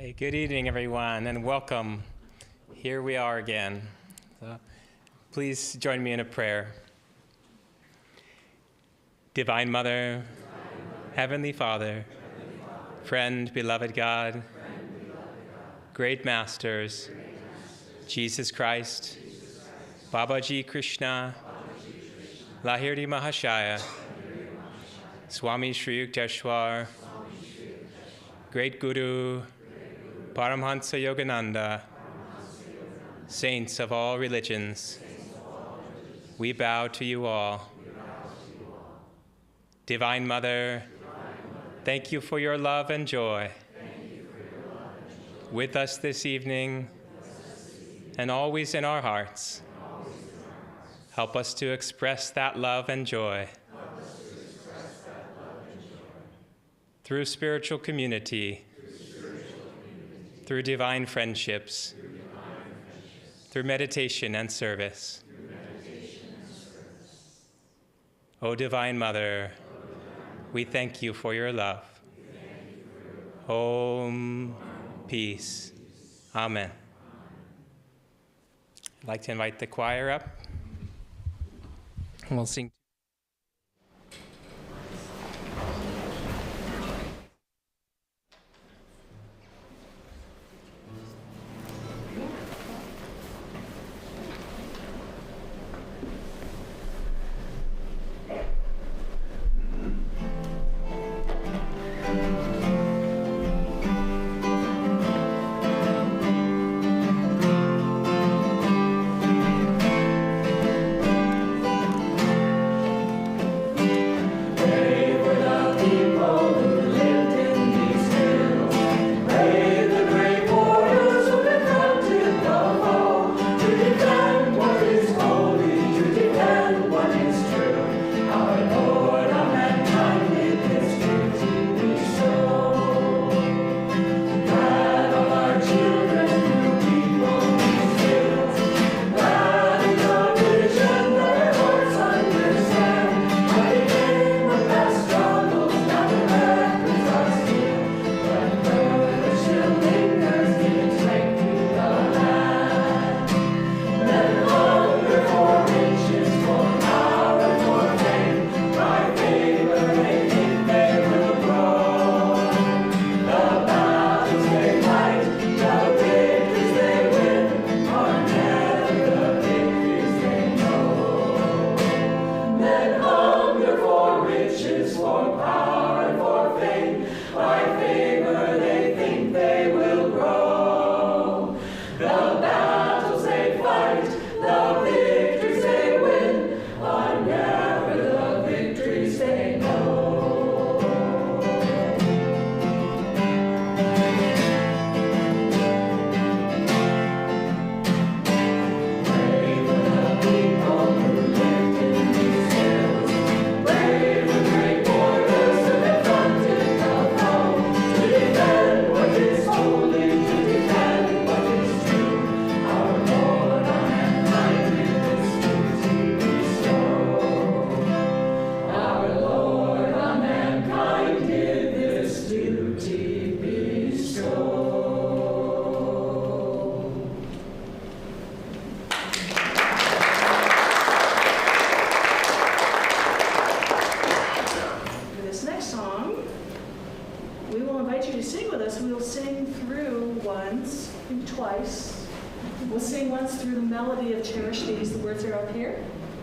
Okay, good evening, everyone, and welcome. Here we are again. So please join me in a prayer. Divine Mother, Heavenly Father, friend, beloved God, great masters, Jesus Christ, Babaji Krishna, Lahiri Mahashaya, Swami Sri Yukteswar, Great Guru, Paramhansa Yogananda, saints of all religions, we bow to you all. Divine Mother, thank you for your love and joy with us this evening and always in our hearts. Help us to express that love and joy through spiritual community, through divine friendships, through meditation and service. O Divine Mother, we thank you for your love. Om, peace. Amen. I'd like to invite the choir up. We'll sing.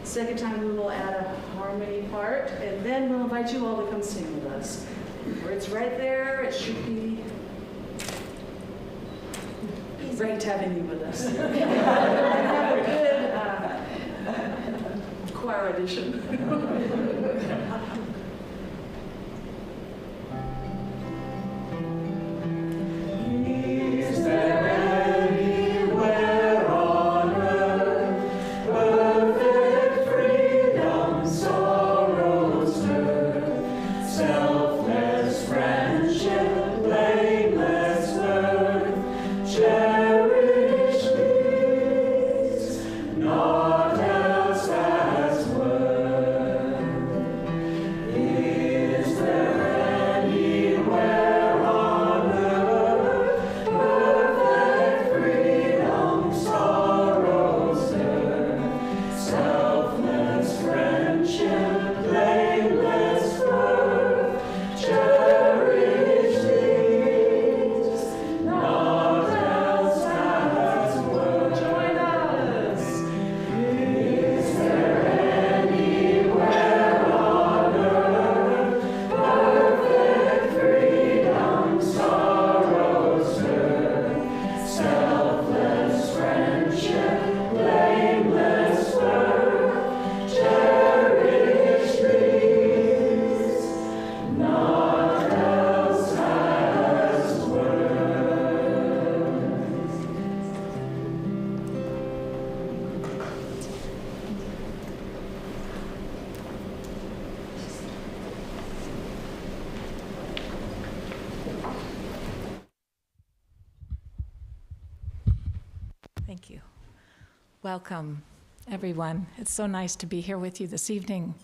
Second time we will add a harmony part, and then we'll invite you all to come sing with us. Where it's right there, it should be great having you with us. Have a good choir audition. Thank you. Welcome, everyone. It's so nice to be here with you this evening.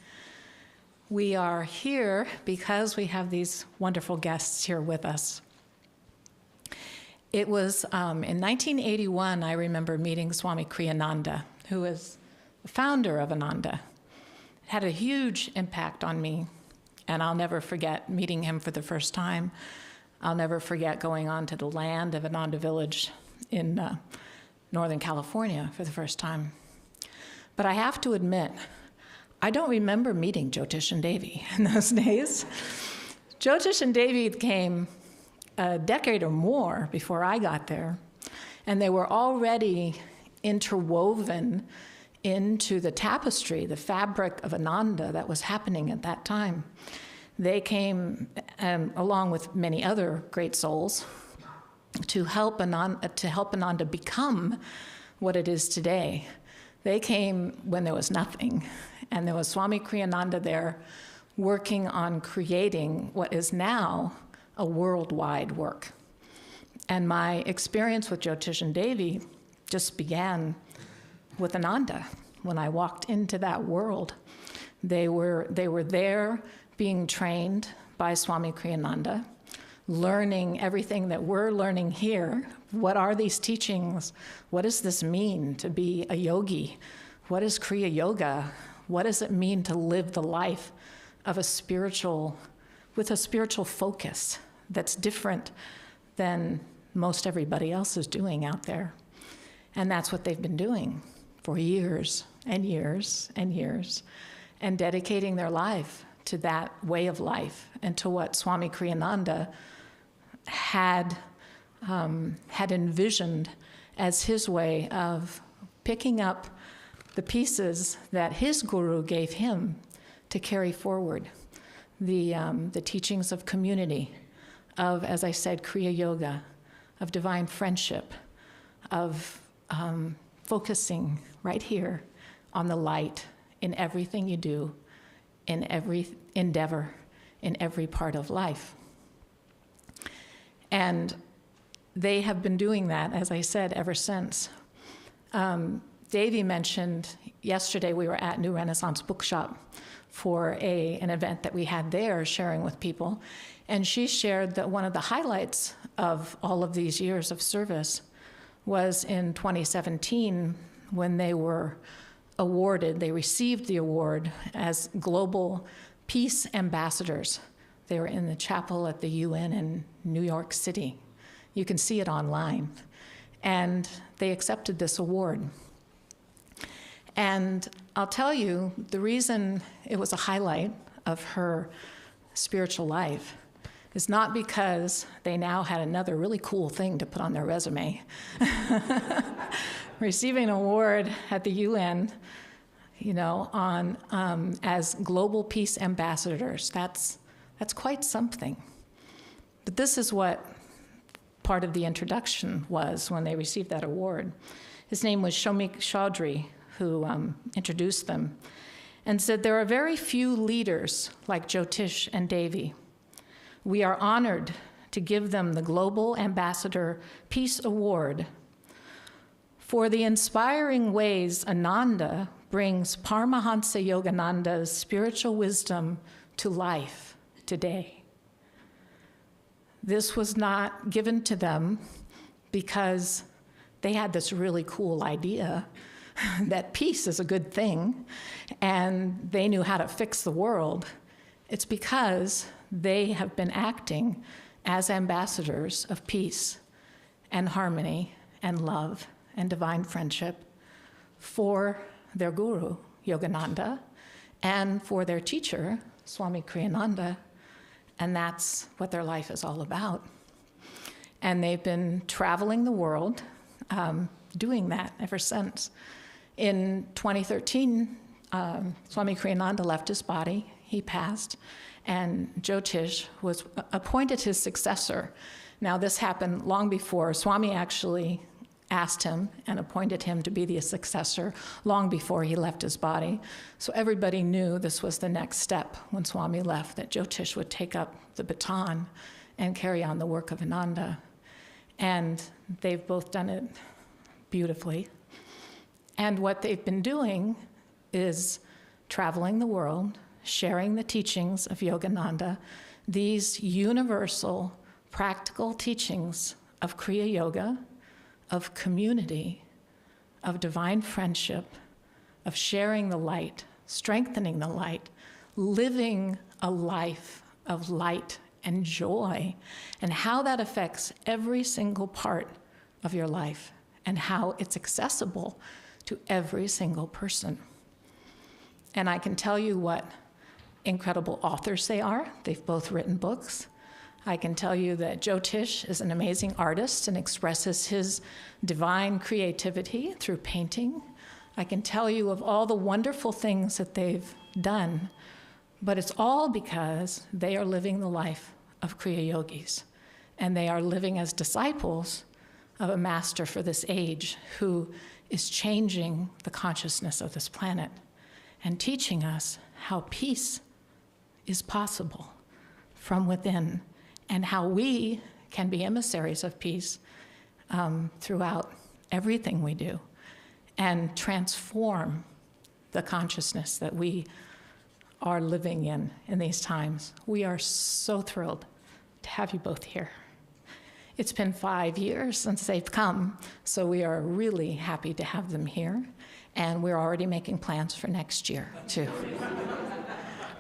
We are here because we have these wonderful guests here with us. It was in 1981, I remember meeting Swami Kriyananda, who is the founder of Ananda. It had a huge impact on me, and I'll never forget meeting him for the first time. I'll never forget going on to the land of Ananda Village in Northern California for the first time. But I have to admit, I don't remember meeting Jyotish and Devi in those days. Jyotish and Devi came a decade or more before I got there, and they were already interwoven into the tapestry, the fabric of Ananda that was happening at that time. They came, along with many other great souls, to help Ananda become what it is today. They came when there was nothing, and there was Swami Kriyananda there working on creating what is now a worldwide work. And my experience with Jyotish and Devi just began with Ananda. When I walked into that world, they were there being trained by Swami Kriyananda, learning everything that we're learning here. What are these teachings? What does this mean to be a yogi? What is Kriya Yoga? What does it mean to live the life of with a spiritual focus that's different than most everybody else is doing out there? And that's what they've been doing for years and years and years, and dedicating their life to that way of life and to what Swami Kriyananda had envisioned as his way of picking up the pieces that his guru gave him to carry forward, the teachings of community, of, as I said, Kriya Yoga, of divine friendship, of focusing right here on the light in everything you do, in every endeavor, in every part of life. And they have been doing that, as I said, ever since. Devi mentioned yesterday we were at New Renaissance Bookshop for an event that we had there, sharing with people. And she shared that one of the highlights of all of these years of service was in 2017 when they were awarded, they received the award as Global Peace Ambassadors. They were in the chapel at the UN in New York City. You can see it online. And they accepted this award. And I'll tell you, the reason it was a highlight of her spiritual life is not because they now had another really cool thing to put on their resume. Receiving an award at the UN, as Global Peace Ambassadors, that's quite something. But this is what part of the introduction was when they received that award. His name was Shomik Chaudhry, who introduced them, and said, "There are very few leaders like Jyotish and Devi. We are honored to give them the Global Ambassador Peace Award for the inspiring ways Ananda brings Paramahansa Yogananda's spiritual wisdom to life today." This was not given to them because they had this really cool idea that peace is a good thing and they knew how to fix the world. It's because they have been acting as ambassadors of peace and harmony and love and divine friendship for their guru, Yogananda, and for their teacher, Swami Kriyananda, and that's what their life is all about. And they've been traveling the world, doing that ever since. In 2013, Swami Kriyananda left his body, he passed, and Jyotish was appointed his successor. Now this happened long before. Swami actually asked him and appointed him to be the successor long before he left his body. So everybody knew this was the next step when Swami left, that Jyotish would take up the baton and carry on the work of Ananda. And they've both done it beautifully. And what they've been doing is traveling the world, sharing the teachings of Yogananda, these universal, practical teachings of Kriya Yoga, of community, of divine friendship, of sharing the light, strengthening the light, living a life of light and joy, and how that affects every single part of your life, and how it's accessible to every single person. And I can tell you what incredible authors they are. They've both written books. I can tell you that Jyotish is an amazing artist and expresses his divine creativity through painting. I can tell you of all the wonderful things that they've done, but it's all because they are living the life of Kriya Yogis, and they are living as disciples of a master for this age who is changing the consciousness of this planet and teaching us how peace is possible from within, and how we can be emissaries of peace throughout everything we do, and transform the consciousness that we are living in these times. We are so thrilled to have you both here. It's been 5 years since they've come, so we are really happy to have them here, and we're already making plans for next year, too.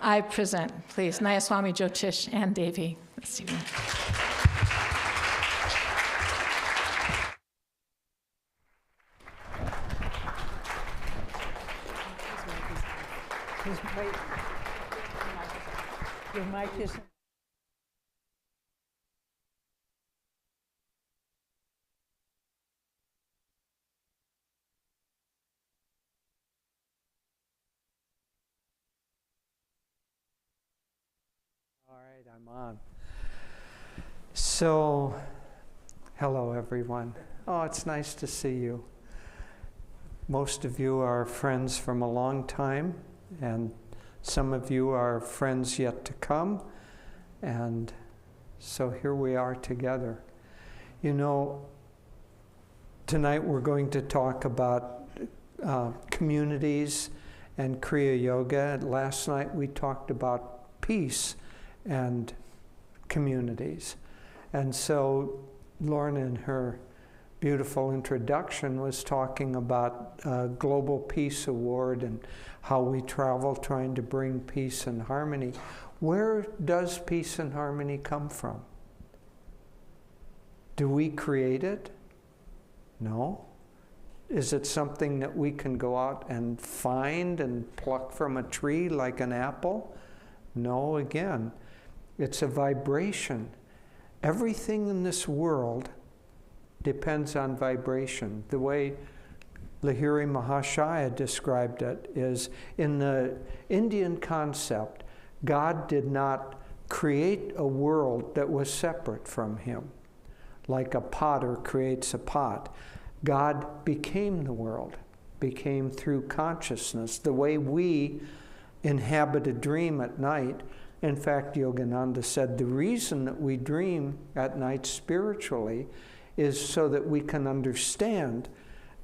I present, please, Nayaswami, Jyotish, and Devi this evening. Your mic isn't. All right, I'm on. So, hello everyone. Oh, it's nice to see you. Most of you are friends from a long time, and some of you are friends yet to come, and so here we are together. You know, tonight we're going to talk about communities and Kriya Yoga. Last night we talked about peace and communities. And so Lauren, in her beautiful introduction, was talking about Global Peace Award and how we travel trying to bring peace and harmony. Where does peace and harmony come from? Do we create it? No. Is it something that we can go out and find and pluck from a tree like an apple? No, again, it's a vibration. Everything in this world depends on vibration. The way Lahiri Mahashaya described it is, in the Indian concept, God did not create a world that was separate from him, like a potter creates a pot. God became the world, became through consciousness, the way we inhabit a dream at night. In fact, Yogananda said the reason that we dream at night spiritually is so that we can understand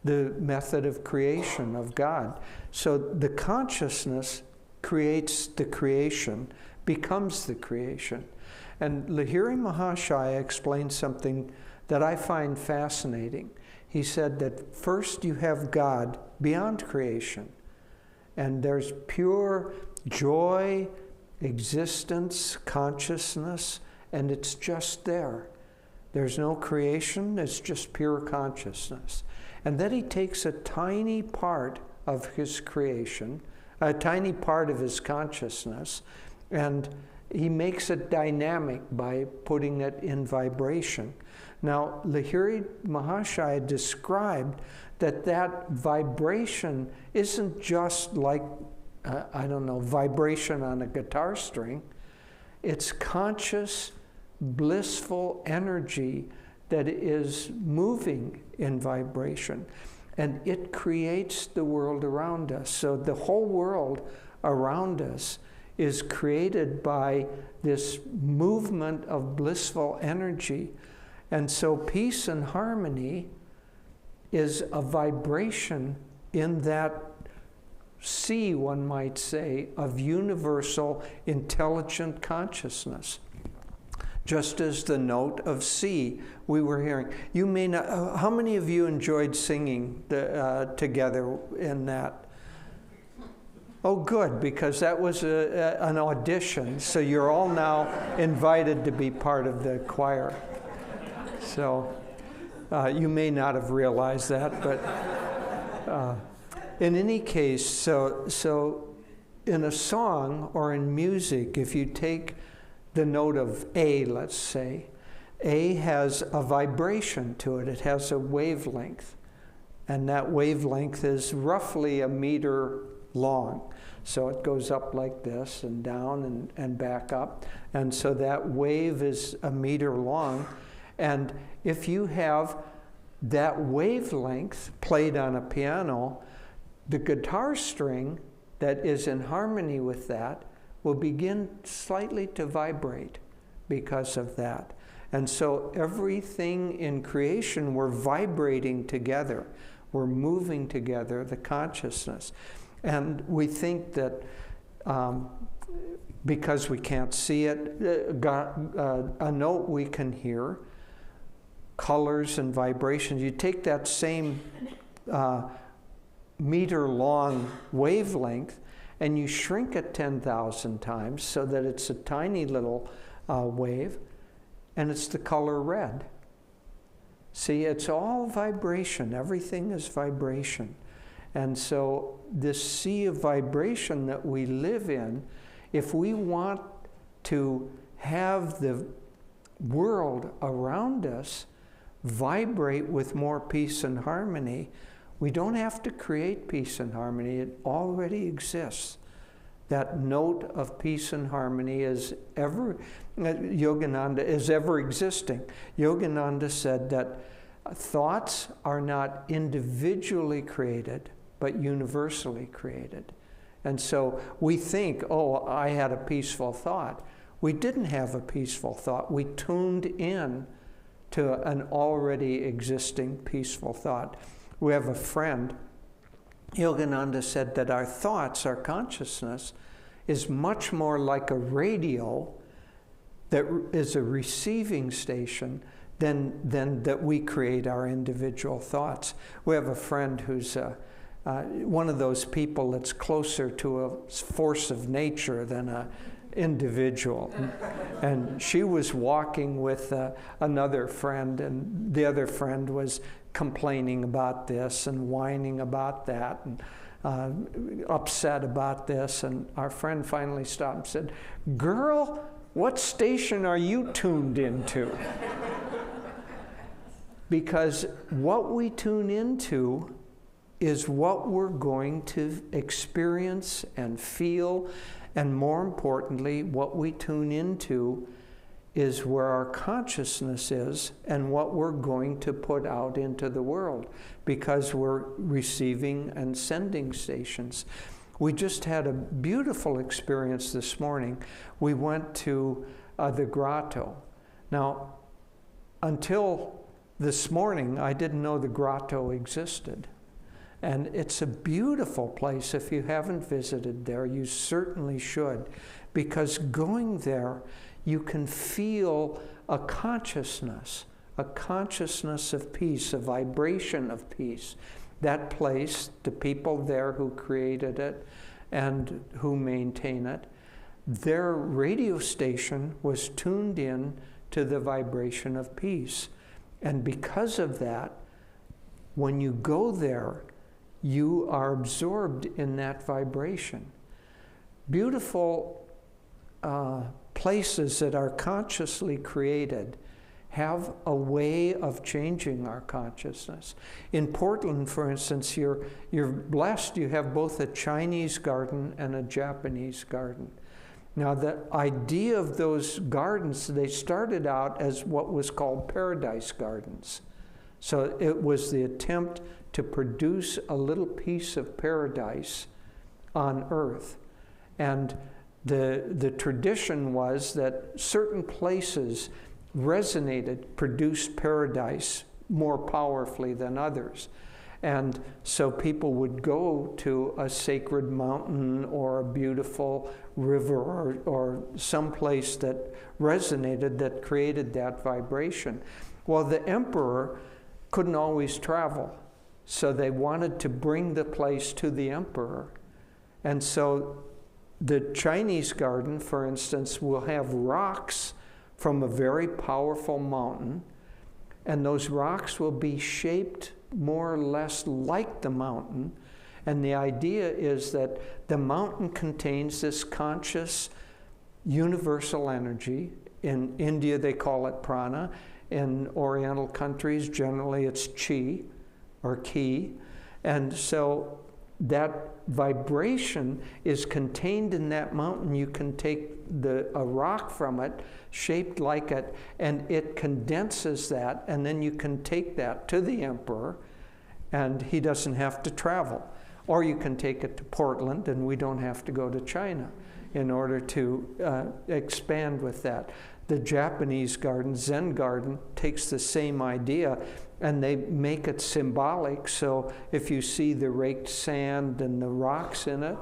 the method of creation of God. So the consciousness creates the creation, becomes the creation. And Lahiri Mahashaya explained something that I find fascinating. He said that first you have God beyond creation, and there's pure joy, existence, consciousness, and it's just there. There's no creation, it's just pure consciousness. And then he takes a tiny part of his creation, a tiny part of his consciousness, and he makes it dynamic by putting it in vibration. Now, Lahiri Mahashaya described that vibration isn't just like, vibration on a guitar string. It's conscious, blissful energy that is moving in vibration, and it creates the world around us. So the whole world around us is created by this movement of blissful energy. And so peace and harmony is a vibration in that sea, one might say, of universal intelligent consciousness. Just as the note of C we were hearing. You may not, how many of you enjoyed singing together in that? Oh, good, because that was an audition, so you're all now invited to be part of the choir. So you may not have realized that, but in any case, so in a song or in music, if you take the note of A, let's say, A has a vibration to it. It has a wavelength, and that wavelength is roughly a meter long. So it goes up like this and down and back up. And so that wave is a meter long. And if you have that wavelength played on a piano, the guitar string that is in harmony with that will begin slightly to vibrate because of that. And so everything in creation, we're vibrating together. We're moving together, the consciousness. And we think that because we can't see it, a note we can hear, colors and vibrations. You take that same meter-long wavelength and you shrink it 10,000 times so that it's a tiny little wave, and it's the color red. See, it's all vibration. Everything is vibration. And so this sea of vibration that we live in, if we want to have the world around us vibrate with more peace and harmony, we don't have to create peace and harmony. It already exists. That note of peace and harmony is ever, Yogananda is ever existing. Yogananda said that thoughts are not individually created, but universally created. And so we think, oh, I had a peaceful thought. We didn't have a peaceful thought. We tuned in to an already existing peaceful thought. We have a friend, Yogananda said that our thoughts, our consciousness, is much more like a radio that is a receiving station than that we create our individual thoughts. We have a friend who's one of those people that's closer to a force of nature than an individual. And she was walking with another friend, and the other friend was complaining about this and whining about that and upset about this. And our friend finally stopped and said, "Girl, what station are you tuned into?" Because what we tune into is what we're going to experience and feel, and more importantly, what we tune into is where our consciousness is and what we're going to put out into the world, because we're receiving and sending stations. We just had a beautiful experience this morning. We went to the grotto. Now, until this morning, I didn't know the grotto existed. And it's a beautiful place. If you haven't visited there, you certainly should, because going there, you can feel a consciousness of peace, a vibration of peace. That place, the people there who created it and who maintain it, their radio station was tuned in to the vibration of peace. And because of that, when you go there, you are absorbed in that vibration. Beautiful places that are consciously created have a way of changing our consciousness. In Portland, for instance, you're blessed. You have both a Chinese garden and a Japanese garden. Now, the idea of those gardens, they started out as what was called paradise gardens. So it was the attempt to produce a little piece of paradise on earth. And the tradition was that certain places resonated, produced paradise more powerfully than others. And so people would go to a sacred mountain or a beautiful river or some place that resonated, that created that vibration. Well, the emperor couldn't always travel, so they wanted to bring the place to the emperor. And so the Chinese garden, for instance, will have rocks from a very powerful mountain, and those rocks will be shaped more or less like the mountain. And the idea is that the mountain contains this conscious universal energy. In India, they call it prana. In Oriental countries, generally it's chi or ki. And so that vibration is contained in that mountain. You can take a rock from it, shaped like it, and it condenses that, and then you can take that to the emperor, and he doesn't have to travel. Or you can take it to Portland, and we don't have to go to China in order to expand with that. The Japanese garden, Zen garden, takes the same idea, and they make it symbolic. So if you see the raked sand and the rocks in it,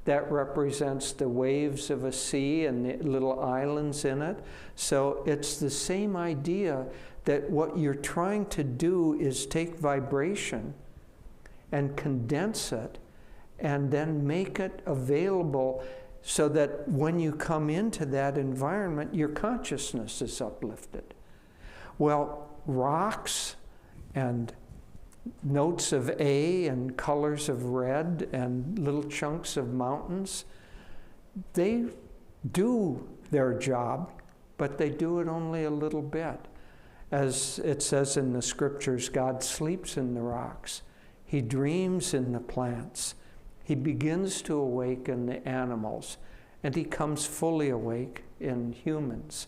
that represents the waves of a sea and the little islands in it. So it's the same idea that what you're trying to do is take vibration and condense it and then make it available so that when you come into that environment, your consciousness is uplifted. Well, rocks and notes of A and colors of red and little chunks of mountains, they do their job, but they do it only a little bit. As it says in the scriptures, God sleeps in the rocks. He dreams in the plants. He begins to awaken the animals, and he comes fully awake in humans.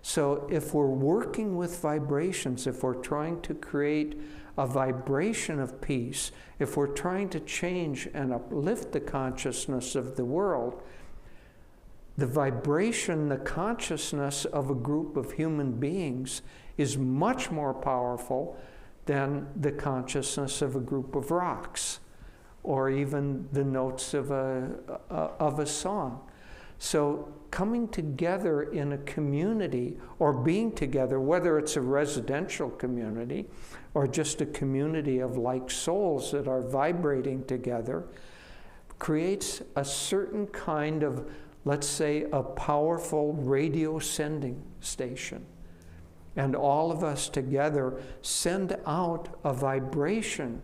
So if we're working with vibrations, if we're trying to create a vibration of peace, if we're trying to change and uplift the consciousness of the world, the vibration, the consciousness of a group of human beings is much more powerful than the consciousness of a group of rocks, or even the notes of a song. So coming together in a community, or being together, whether it's a residential community or just a community of like souls that are vibrating together, creates a certain kind of, let's say, a powerful radio sending station. And all of us together send out a vibration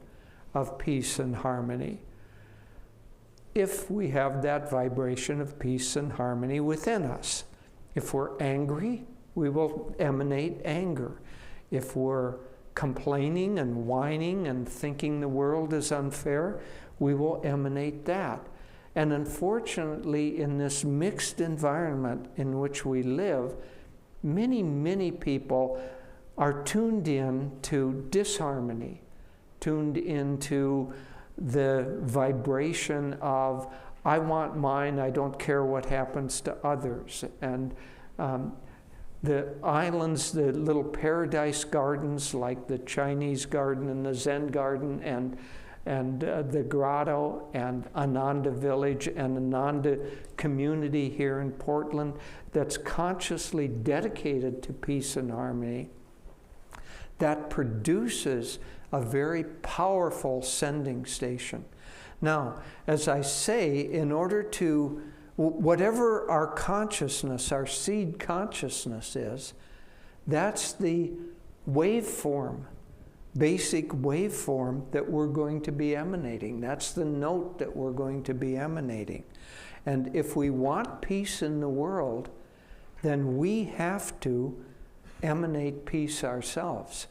of peace and harmony. If we have that vibration of peace and harmony within us. If we're angry, we will emanate anger. If we're complaining and whining and thinking the world is unfair, we will emanate that. And unfortunately, in this mixed environment in which we live, many, many people are tuned in to disharmony, tuned into the vibration of, I want mine, I don't care what happens to others. And the islands, the little paradise gardens like the Chinese garden and the Zen garden and the grotto and Ananda village and Ananda community here in Portland that's consciously dedicated to peace and harmony, that produces a very powerful sending station. Now, as I say, in order to, whatever our consciousness, our seed consciousness is, that's the waveform, basic waveform that we're going to be emanating. That's the note that we're going to be emanating. And if we want peace in the world, then we have to emanate peace ourselves.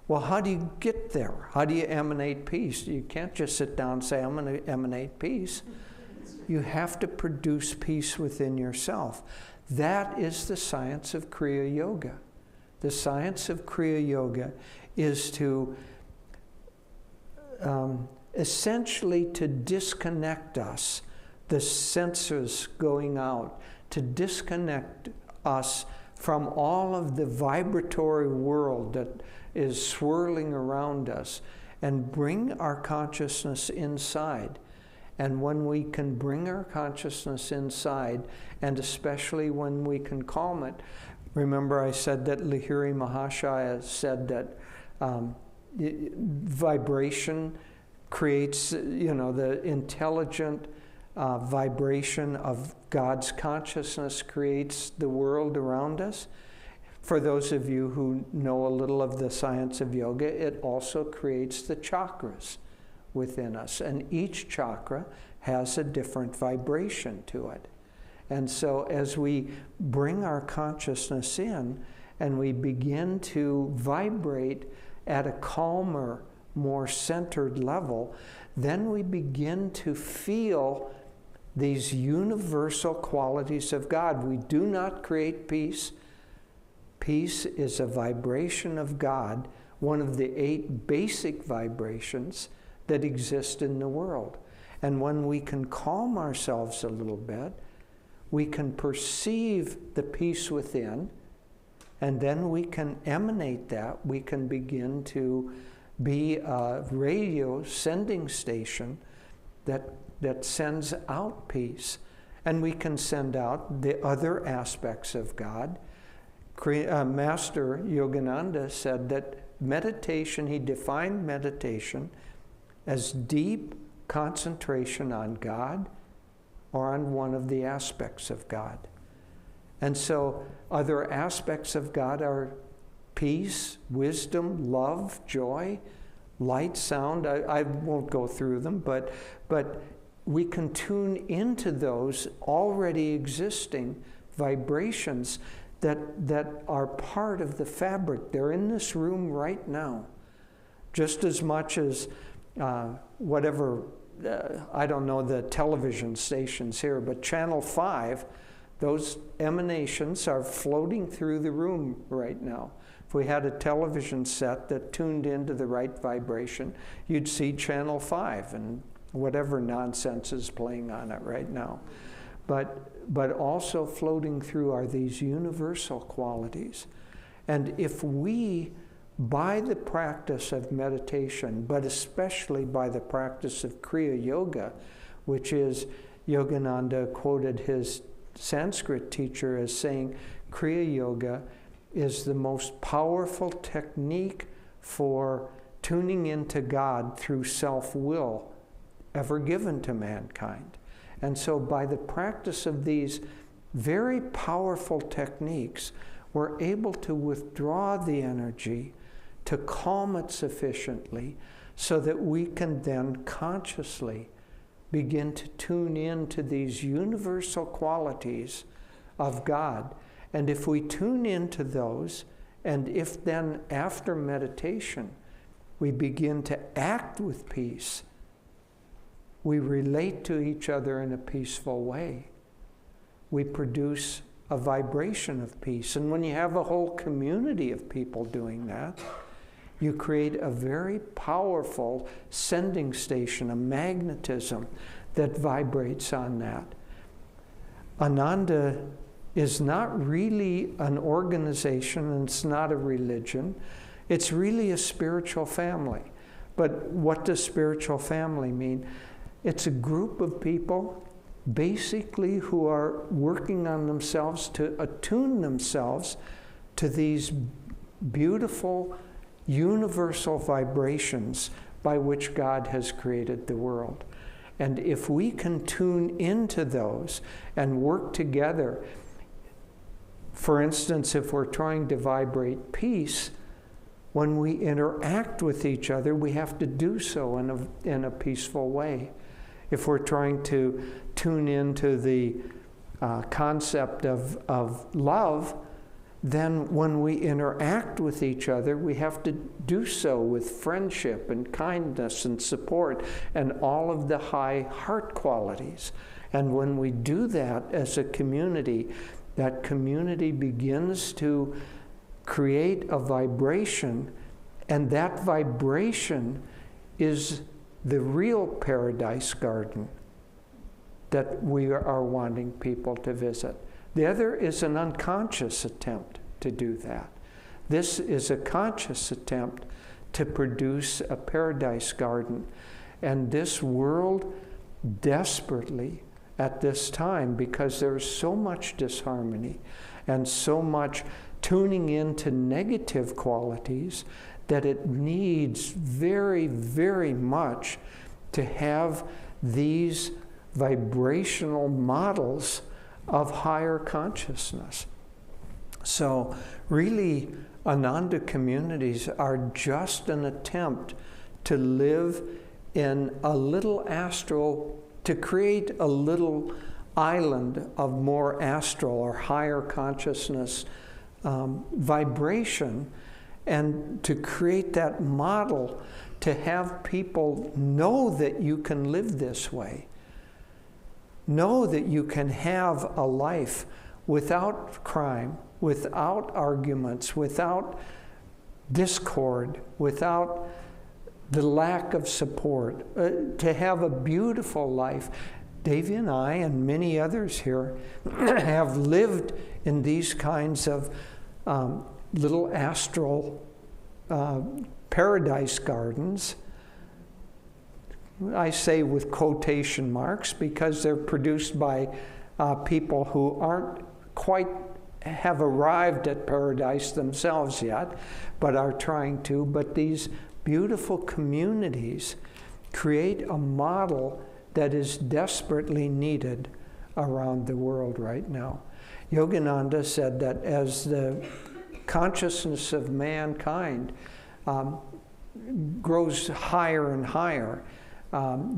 Well, how do you get there? How do you emanate peace? You can't just sit down and say, I'm going to emanate peace. You have to produce peace within yourself. That is the science of Kriya Yoga. The science of Kriya Yoga is to essentially to disconnect us, the senses going out, to disconnect us from all of the vibratory world that is swirling around us and bring our consciousness inside. And when we can bring our consciousness inside, and especially when we can calm it, remember I said that Lahiri Mahashaya said that vibration creates, the intelligent vibration of God's consciousness creates the world around us. For those of you who know a little of the science of yoga, it also creates the chakras within us. And each chakra has a different vibration to it. And so as we bring our consciousness in and we begin to vibrate at a calmer, more centered level, then we begin to feel these universal qualities of God. We do not create peace. Peace is a vibration of God, one of the 8 basic vibrations that exist in the world. And when we can calm ourselves a little bit, we can perceive the peace within, and then we can emanate that. We can begin to be a radio sending station that sends out peace. And we can send out the other aspects of God. Master Yogananda said that meditation, he defined meditation as deep concentration on God or on one of the aspects of God. And so other aspects of God are peace, wisdom, love, joy, light, sound. I won't go through them, but we can tune into those already existing vibrations that are part of the fabric. They're in this room right now. Just as much as whatever, I don't know the television stations here, but Channel 5, those emanations are floating through the room right now. If we had a television set that tuned into the right vibration, you'd see Channel 5 and whatever nonsense is playing on it right now. But also floating through are these universal qualities. And if we, by the practice of meditation, but especially by the practice of Kriya Yoga, which is, Yogananda quoted his Sanskrit teacher as saying, Kriya Yoga is the most powerful technique for tuning into God through self-will ever given to mankind. And so by the practice of these very powerful techniques, we're able to withdraw the energy, to calm it sufficiently, so that we can then consciously begin to tune into these universal qualities of God. And if we tune into those, and if then after meditation we begin to act with peace, we relate to each other in a peaceful way, we produce a vibration of peace. And when you have a whole community of people doing that, you create a very powerful sending station, a magnetism that vibrates on that. Ananda is not really an organization, and it's not a religion. It's really a spiritual family. But what does spiritual family mean? It's a group of people basically who are working on themselves to attune themselves to these beautiful universal vibrations by which God has created the world. And if we can tune into those and work together, for instance, if we're trying to vibrate peace, when we interact with each other, we have to do so in a peaceful way. If we're trying to tune into the concept of love, then when we interact with each other, we have to do so with friendship and kindness and support and all of the high heart qualities. And when we do that as a community, that community begins to create a vibration, and that vibration is the real paradise garden that we are wanting people to visit. The other is an unconscious attempt to do that. This is a conscious attempt to produce a paradise garden. And this world desperately at this time, because there's so much disharmony and so much tuning into negative qualities, that it needs very, very much to have these vibrational models of higher consciousness. So really, Ananda communities are just an attempt to live in a little astral, to create a little island of more astral or higher consciousness vibration, and to create that model to have people know that you can live this way. Know that you can have a life without crime, without arguments, without discord, without the lack of support, to have a beautiful life. Devi and I and many others here have lived in these kinds of little astral paradise gardens. I say with quotation marks because they're produced by people who aren't quite have arrived at paradise themselves yet, but are trying to. But these beautiful communities create a model that is desperately needed around the world right now. Yogananda said that as the consciousness of mankind grows higher and higher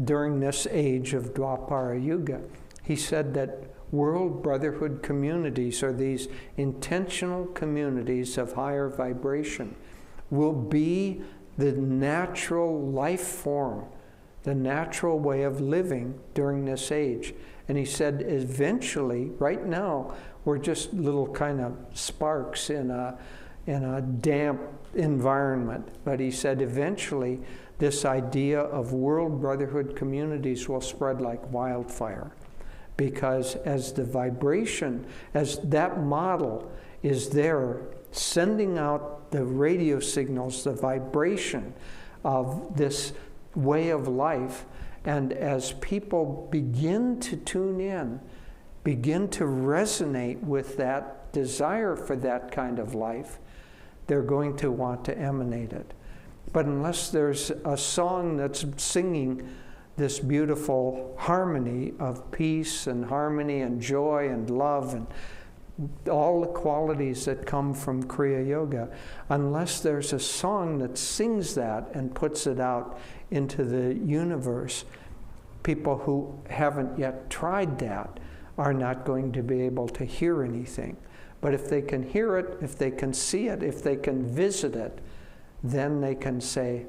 during this age of Dwapara Yuga, he said that world brotherhood communities, or these intentional communities of higher vibration, will be the natural life form, the natural way of living during this age. And he said eventually, right now, we're just little kind of sparks in a damp environment. But he said eventually this idea of world brotherhood communities will spread like wildfire. Because as the vibration, as that model is there, sending out the radio signals, the vibration of this way of life, and as people begin to tune in, begin to resonate with that desire for that kind of life, they're going to want to emanate it. But unless there's a song that's singing this beautiful harmony of peace and harmony and joy and love and all the qualities that come from Kriya Yoga, unless there's a song that sings that and puts it out into the universe, people who haven't yet tried that are not going to be able to hear anything. But if they can hear it, if they can see it, if they can visit it, then they can say,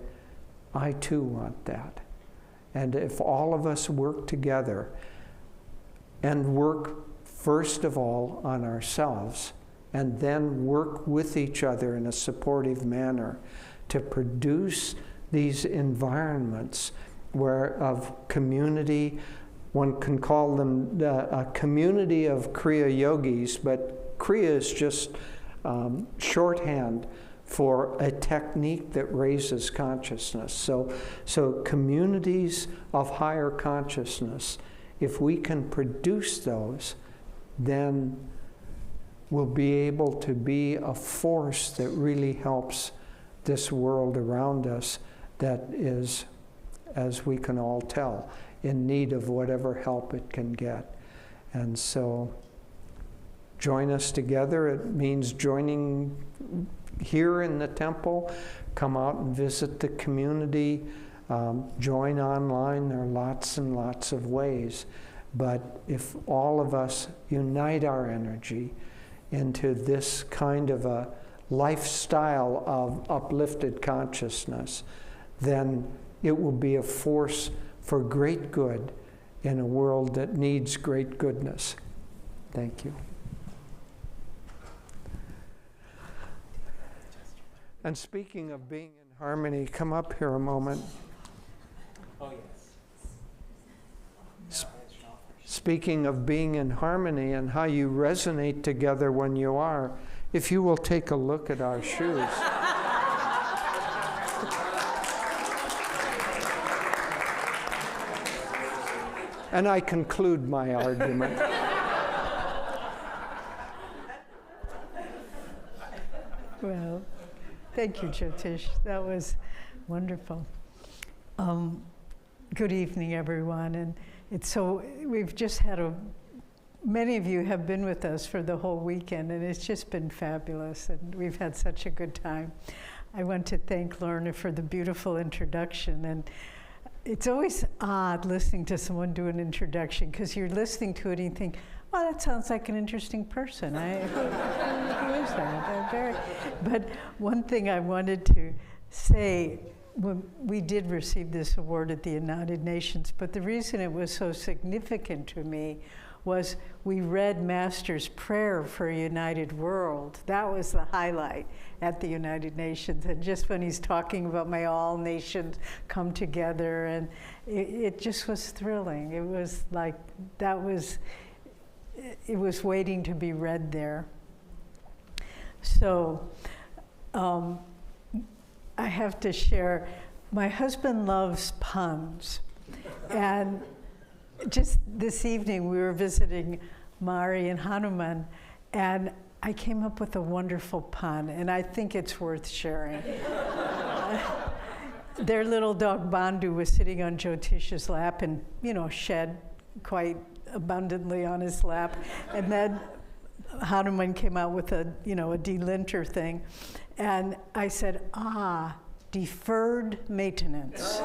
I too want that. And if all of us work together and work first of all on ourselves, and then work with each other in a supportive manner to produce these environments where of community, one can call them a community of Kriya yogis, but Kriya is just shorthand for a technique that raises consciousness. So communities of higher consciousness, if we can produce those, then we'll be able to be a force that really helps this world around us that is, as we can all tell, in need of whatever help it can get. And so join us together. It means joining here in the temple. Come out and visit the community. Join online. There are lots and lots of ways. But if all of us unite our energy into this kind of a lifestyle of uplifted consciousness, then it will be a force for great good in a world that needs great goodness. Thank you. And speaking of being in harmony, come up here a moment. Oh, yes. Speaking of being in harmony and how you resonate together when you are, if you will take a look at our shoes. And I conclude my argument. Well, thank you, Jyotish. That was wonderful. Good evening, everyone. And we've just had many of you have been with us for the whole weekend, and it's just been fabulous, and we've had such a good time. I want to thank Lorna for the beautiful introduction, and it's always odd listening to someone do an introduction, because you're listening to it and you think, well, that sounds like an interesting person. Who is that? But one thing I wanted to say, when we did receive this award at the United Nations, but the reason it was so significant to me was we read Master's prayer for a united world. That was the highlight at the United Nations. And just when he's talking about may all nations come together, and it just was thrilling. It was like, it was waiting to be read there. So I have to share, my husband loves puns. And just this evening we were visiting Mari and Hanuman, and I came up with a wonderful pun, and I think it's worth sharing. Their little dog Bandhu was sitting on Jyotish's lap and, shed quite abundantly on his lap. And then Hanuman came out with a delinter thing. And I said, deferred maintenance.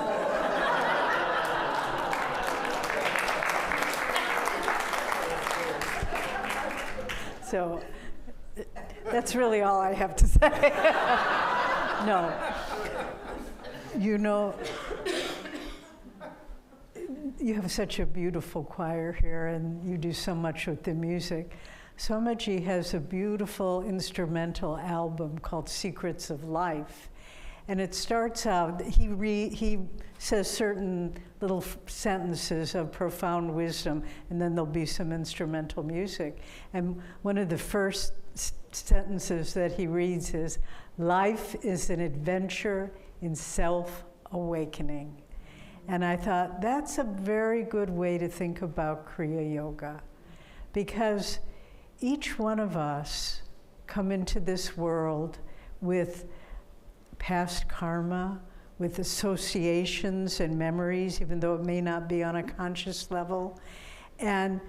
So that's really all I have to say. No. You have such a beautiful choir here, and you do so much with the music. Swamiji has a beautiful instrumental album called Secrets of Life. And it starts out, he says certain little sentences of profound wisdom, and then there'll be some instrumental music. And one of the first sentences that he reads is, "Life is an adventure in self-awakening." And I thought, that's a very good way to think about Kriya Yoga, because each one of us come into this world with past karma, with associations and memories, even though it may not be on a conscious level. And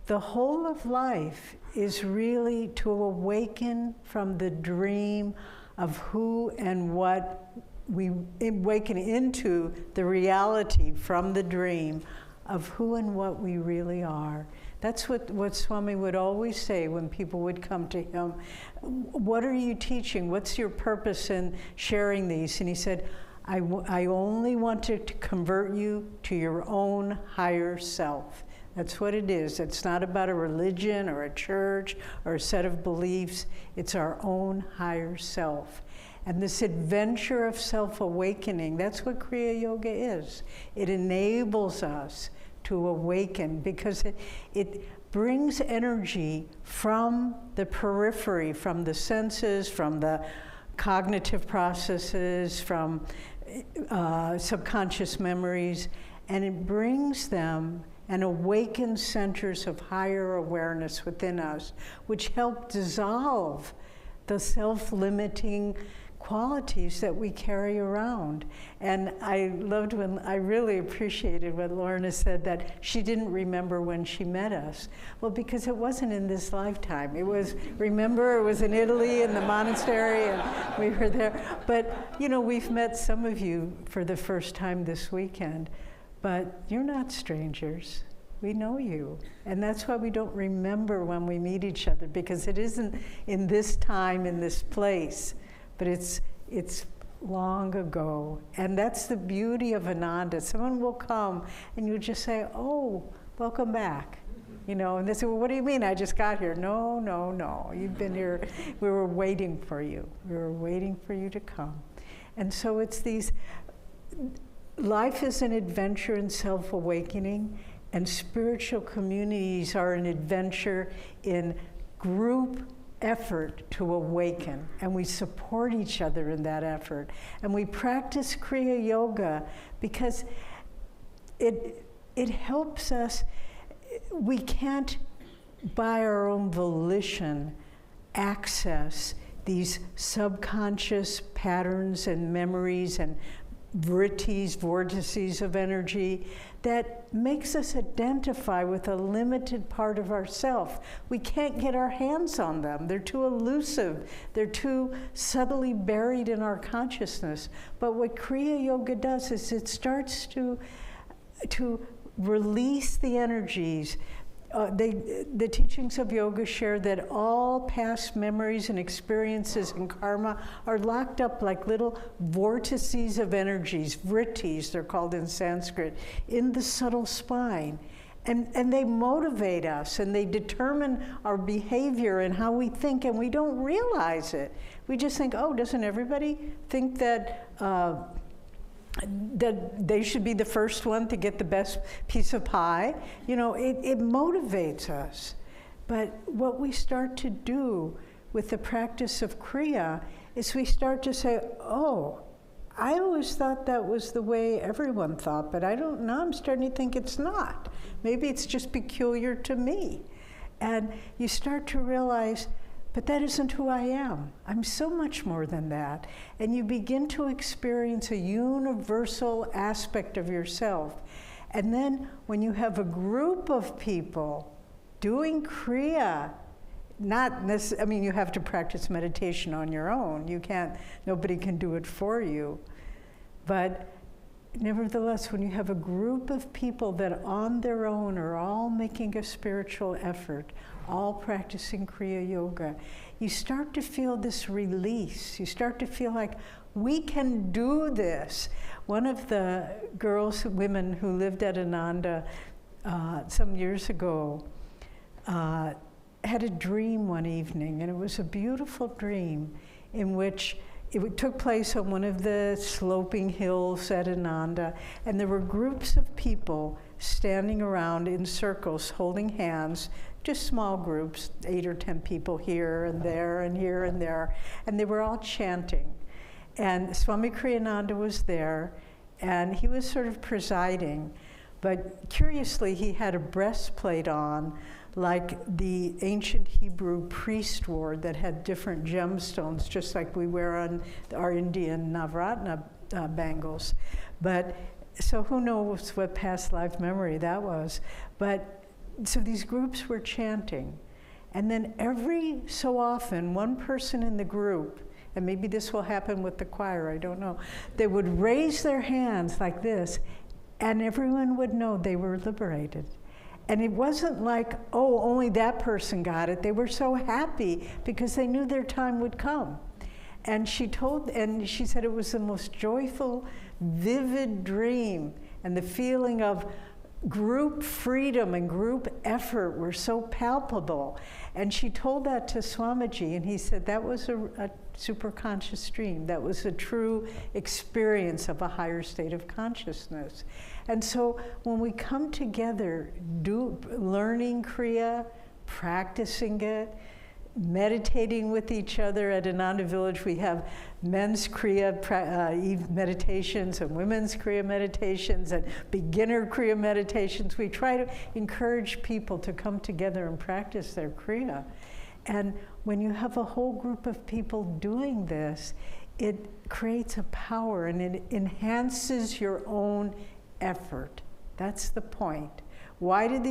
the whole of life is really to awaken from the dream of who and what we awaken into the reality from the dream of who and what we really are. That's what Swami would always say when people would come to him. What are you teaching? What's your purpose in sharing these? And he said, I only want to convert you to your own higher self. That's what it is. It's not about a religion or a church or a set of beliefs. It's our own higher self. And this adventure of self-awakening, that's what Kriya Yoga is. It enables us to awaken, because it brings energy from the periphery, from the senses, from the cognitive processes, from subconscious memories, and it brings them and awakens centers of higher awareness within us, which help dissolve the self-limiting qualities that we carry around. And I really appreciated what Lorna said, that she didn't remember when she met us. Well, because it wasn't in this lifetime. It was in Italy in the monastery, and we were there. But, we've met some of you for the first time this weekend, but you're not strangers. We know you. And that's why we don't remember when we meet each other, because it isn't in this time, in this place. But it's long ago. And that's the beauty of Ananda. Someone will come and you just say, oh, welcome back. And they say, well, what do you mean? I just got here. No. You've been here. We were waiting for you. We were waiting for you to come. And so it's life is an adventure in self-awakening. And spiritual communities are an adventure in group effort to awaken, and we support each other in that effort. And we practice Kriya Yoga because it helps us. We can't, by our own volition, access these subconscious patterns and memories and vortices of energy that makes us identify with a limited part of ourself. We can't get our hands on them. They're too elusive. They're too subtly buried in our consciousness. But what Kriya Yoga does is it starts to release the energies. The teachings of yoga share that all past memories and experiences and karma are locked up like little vortices of energies, vrittis they're called in Sanskrit, in the subtle spine. And they motivate us, and they determine our behavior and how we think, and we don't realize it. We just think, oh, doesn't everybody think that they should be the first one to get the best piece of pie? You know, it motivates us. But what we start to do with the practice of Kriya is we start to say, oh, I always thought that was the way everyone thought, but I don't know, I'm starting to think it's not. Maybe it's just peculiar to me. And you start to realize, but that isn't who I am. I'm so much more than that. And you begin to experience a universal aspect of yourself. And then when you have a group of people doing Kriya, you have to practice meditation on your own. Nobody can do it for you. But nevertheless, when you have a group of people that on their own are all making a spiritual effort, all practicing Kriya Yoga, you start to feel this release. You start to feel like, we can do this. One of the women who lived at Ananda some years ago had a dream one evening, and it was a beautiful dream in which it took place on one of the sloping hills at Ananda, and there were groups of people standing around in circles, holding hands, just small groups, 8 or 10 people here and there and here and there, and they were all chanting. And Swami Kriyananda was there, and he was sort of presiding, but curiously he had a breastplate on like the ancient Hebrew priest wore that had different gemstones, just like we wear on our Indian Navratna bangles. But so who knows what past life memory that was. But so these groups were chanting. And then every so often, one person in the group, and maybe this will happen with the choir, I don't know, they would raise their hands like this, and everyone would know they were liberated. And it wasn't like, oh, only that person got it. They were so happy because they knew their time would come. And she said it was the most joyful, vivid dream, and the feeling of group freedom and group effort were so palpable. And she told that to Swamiji, and he said that was a superconscious dream. That was a true experience of a higher state of consciousness. And so when we come together, learning Kriya, practicing it, meditating with each other at Ananda Village, we have men's Kriya meditations and women's Kriya meditations and beginner Kriya meditations. We try to encourage people to come together and practice their Kriya. And when you have a whole group of people doing this, it creates a power and it enhances your own effort. That's the point. Why did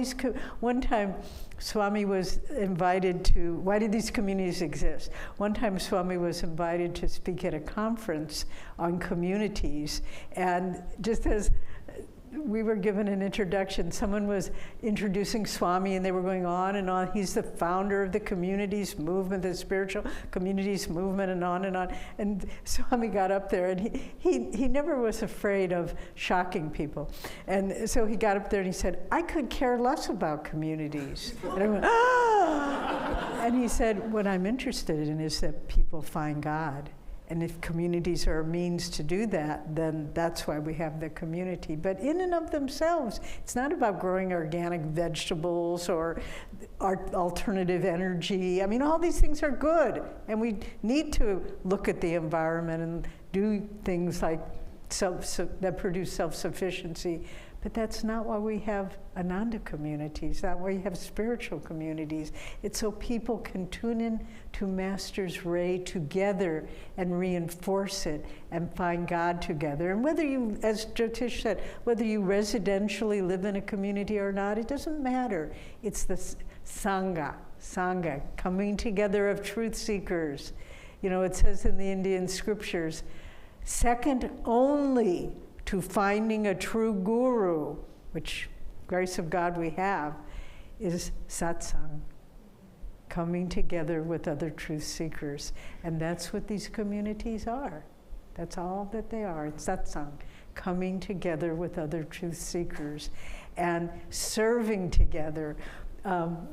one time Swami was invited to, why did these communities exist? One time Swami was invited to speak at a conference on communities, and just as we were given an introduction, someone was introducing Swami, and they were going on and on. He's the founder of the communities movement, the spiritual communities movement, and on and on. And Swami got up there, and he never was afraid of shocking people. And so he got up there and he said, I could care less about communities. And I went, ah! And he said, what I'm interested in is that people find God. And if communities are a means to do that, then that's why we have the community. But in and of themselves, it's not about growing organic vegetables or alternative energy. I mean, all these things are good. And we need to look at the environment and do things like that produce self-sufficiency. But that's not why we have Ananda communities, not why we have spiritual communities. It's so people can tune in to Master's ray together and reinforce it and find God together. And whether you, as Jyotish said, whether you residentially live in a community or not, it doesn't matter. It's the Sangha, coming together of truth seekers. You know, it says in the Indian scriptures, second only to finding a true guru, which grace of God we have, is satsang, coming together with other truth seekers. And that's what these communities are. That's all that they are. It's satsang, coming together with other truth seekers and serving together.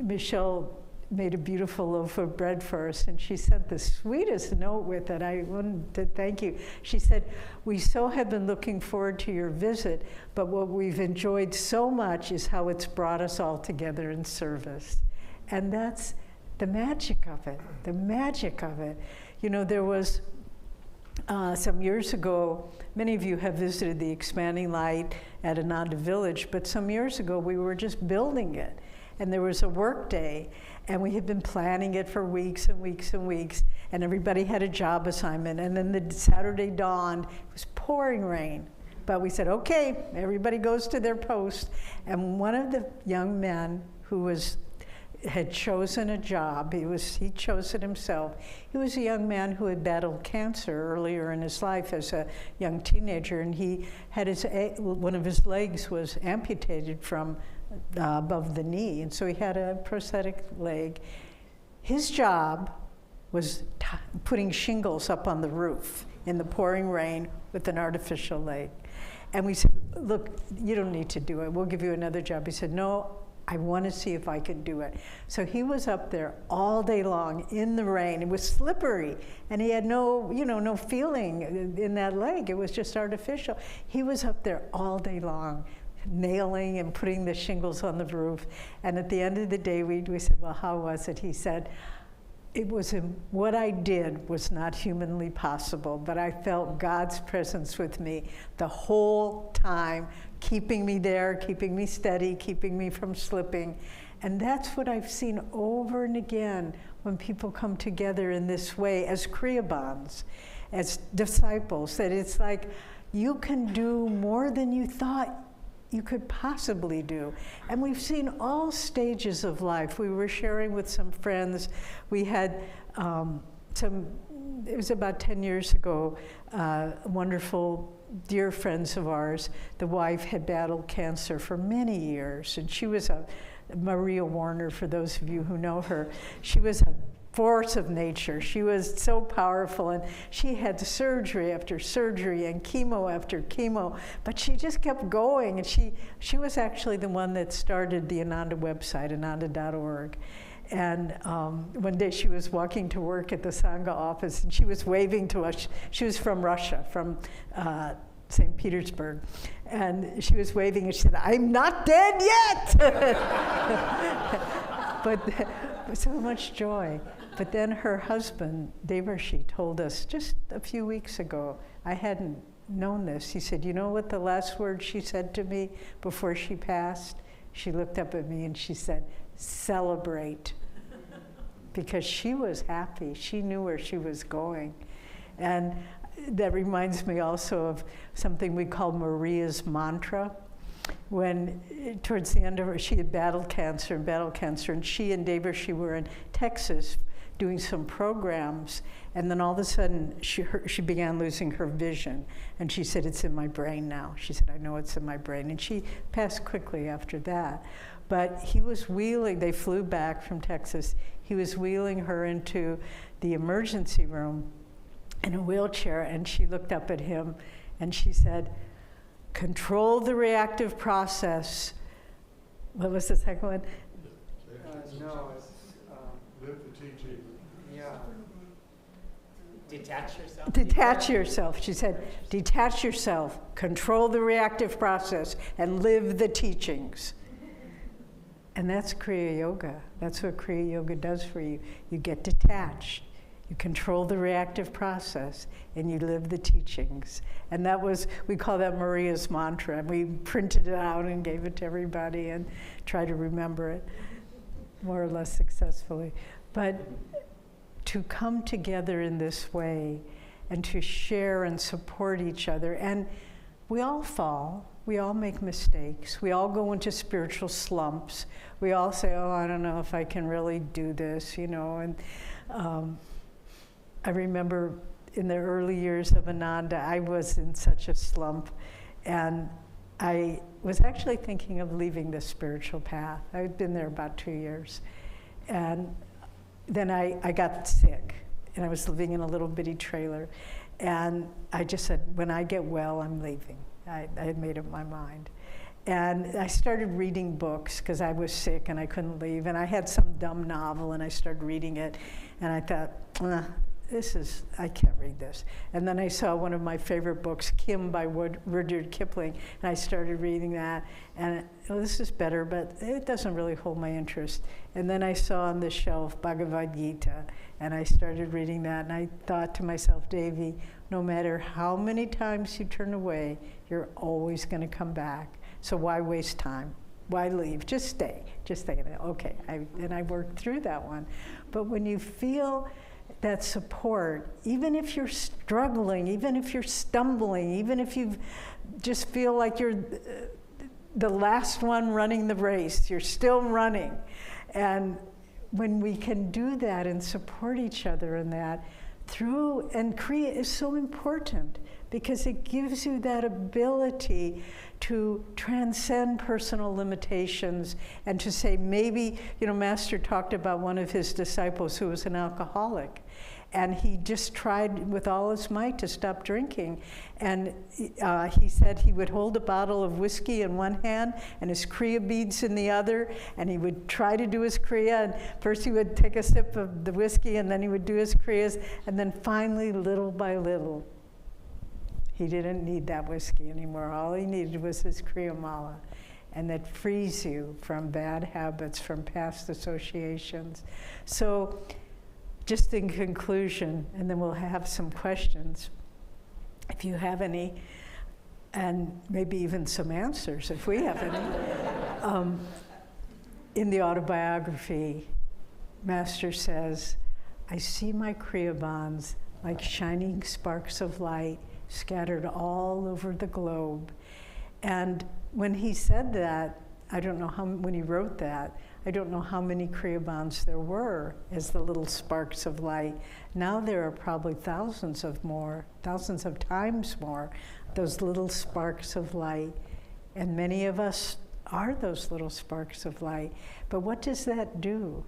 Michelle made a beautiful loaf of bread for us, and she sent the sweetest note with it. I wanted to thank you. She said, we so have been looking forward to your visit, but what we've enjoyed so much is how it's brought us all together in service. And that's the magic of it, the magic of it. You know, there was some years ago, many of you have visited the Expanding Light at Ananda Village, but some years ago we were just building it. And there was a work day, and we had been planning it for weeks and weeks and weeks, and everybody had a job assignment. And then the Saturday dawned, it was pouring rain. But we said, okay, everybody goes to their post. And one of the young men who had chosen a job, he chose it himself. He was a young man who had battled cancer earlier in his life as a young teenager, and he had one of his legs was amputated from above the knee, and so he had a prosthetic leg. His job was putting shingles up on the roof in the pouring rain with an artificial leg. And we said, look, you don't need to do it. We'll give you another job. He said, no, I want to see if I can do it. So he was up there all day long in the rain. It was slippery, and he had no feeling in that leg. It was just artificial. He was up there all day long, nailing and putting the shingles on the roof. And at the end of the day, we said, well, how was it? He said, what I did was not humanly possible, but I felt God's presence with me the whole time, keeping me there, keeping me steady, keeping me from slipping. And that's what I've seen over and again when people come together in this way as Kriya bonds, as disciples, that it's like you can do more than you thought you could possibly do. And we've seen all stages of life. We were sharing with some friends. We had it was about 10 years ago, wonderful dear friends of ours. The wife had battled cancer for many years, and she was Maria Warner, for those of you who know her. She was a force of nature. She was so powerful, and she had surgery after surgery and chemo after chemo, but she just kept going. And she was actually the one that started the Ananda website, ananda.org. And one day she was walking to work at the Sangha office, and she was waving to us. She was from Russia, from St. Petersburg. And she was waving, and she said, "I'm not dead yet!" But so much joy. But then her husband, Devi, told us just a few weeks ago, I hadn't known this. He said, you know what the last word she said to me before she passed? She looked up at me and she said, celebrate. Because she was happy. She knew where she was going. And that reminds me also of something we call Maria's mantra. When towards the end of her, she had battled cancer, and she and Devi were in Texas doing some programs, and then all of a sudden she began losing her vision, and she said, it's in my brain now. She said, I know it's in my brain, and she passed quickly after that. But he was wheeling, they flew back from Texas, he was wheeling her into the emergency room in a wheelchair, and she looked up at him and she said, control the reactive process. What was the second one? No, it's... live the teaching. Yeah. Detach yourself? Detach yourself. She said, detach yourself, control the reactive process, and live the teachings. And that's Kriya Yoga. That's what Kriya Yoga does for you. You get detached. You control the reactive process, and you live the teachings. And that was, we call that Maria's mantra. And we printed it out and gave it to everybody and tried to remember it more or less successfully. But to come together in this way and to share and support each other. And we all fall. We all make mistakes. We all go into spiritual slumps. We all say, oh, I don't know if I can really do this, you know. And I remember in the early years of Ananda, I was in such a slump. And I was actually thinking of leaving the spiritual path. I had been there about 2 years. And then I got sick, and I was living in a little bitty trailer. And I just said, when I get well, I'm leaving. I had made up my mind. And I started reading books because I was sick and I couldn't leave. And I had some dumb novel, and I started reading it. And I thought, I can't read this. And then I saw one of my favorite books, Kim by Rudyard Kipling, and I started reading that. And this is better, but it doesn't really hold my interest. And then I saw on the shelf Bhagavad Gita, and I started reading that. And I thought to myself, Devi, no matter how many times you turn away, you're always going to come back. So why waste time? Why leave? Just stay. Okay, and I worked through that one. But when you feel that support, even if you're struggling, even if you're stumbling, even if you just feel like you're the last one running the race, you're still running. And when we can do that and support each other in that, and Kriya is so important because it gives you that ability to transcend personal limitations and to say, maybe, Master talked about one of his disciples who was an alcoholic. And he just tried with all his might to stop drinking. And he said he would hold a bottle of whiskey in one hand and his Kriya beads in the other. And he would try to do his Kriya. And first he would take a sip of the whiskey, and then he would do his Kriyas. And then finally, little by little, he didn't need that whiskey anymore. All he needed was his Kriya Mala. And that frees you from bad habits, from past associations. So, just in conclusion, and then we'll have some questions, if you have any, and maybe even some answers if we have any. In the autobiography, Master says, I see my Kriya bonds like shining sparks of light scattered all over the globe. And when he said that, I don't know when he wrote that, I don't know how many Kriya bonds there were as the little sparks of light. Now there are probably thousands of times more, those little sparks of light. And many of us are those little sparks of light. But what does that do?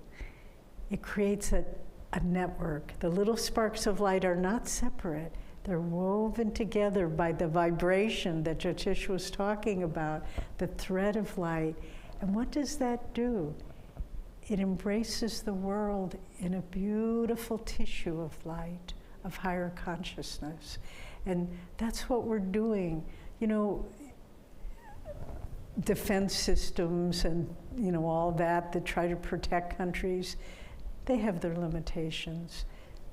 It creates a network. The little sparks of light are not separate. They're woven together by the vibration that Jyotish was talking about, the thread of light. And what does that do? It embraces the world in a beautiful tissue of light, of higher consciousness. And that's what we're doing. Defense systems and, all that try to protect countries, they have their limitations.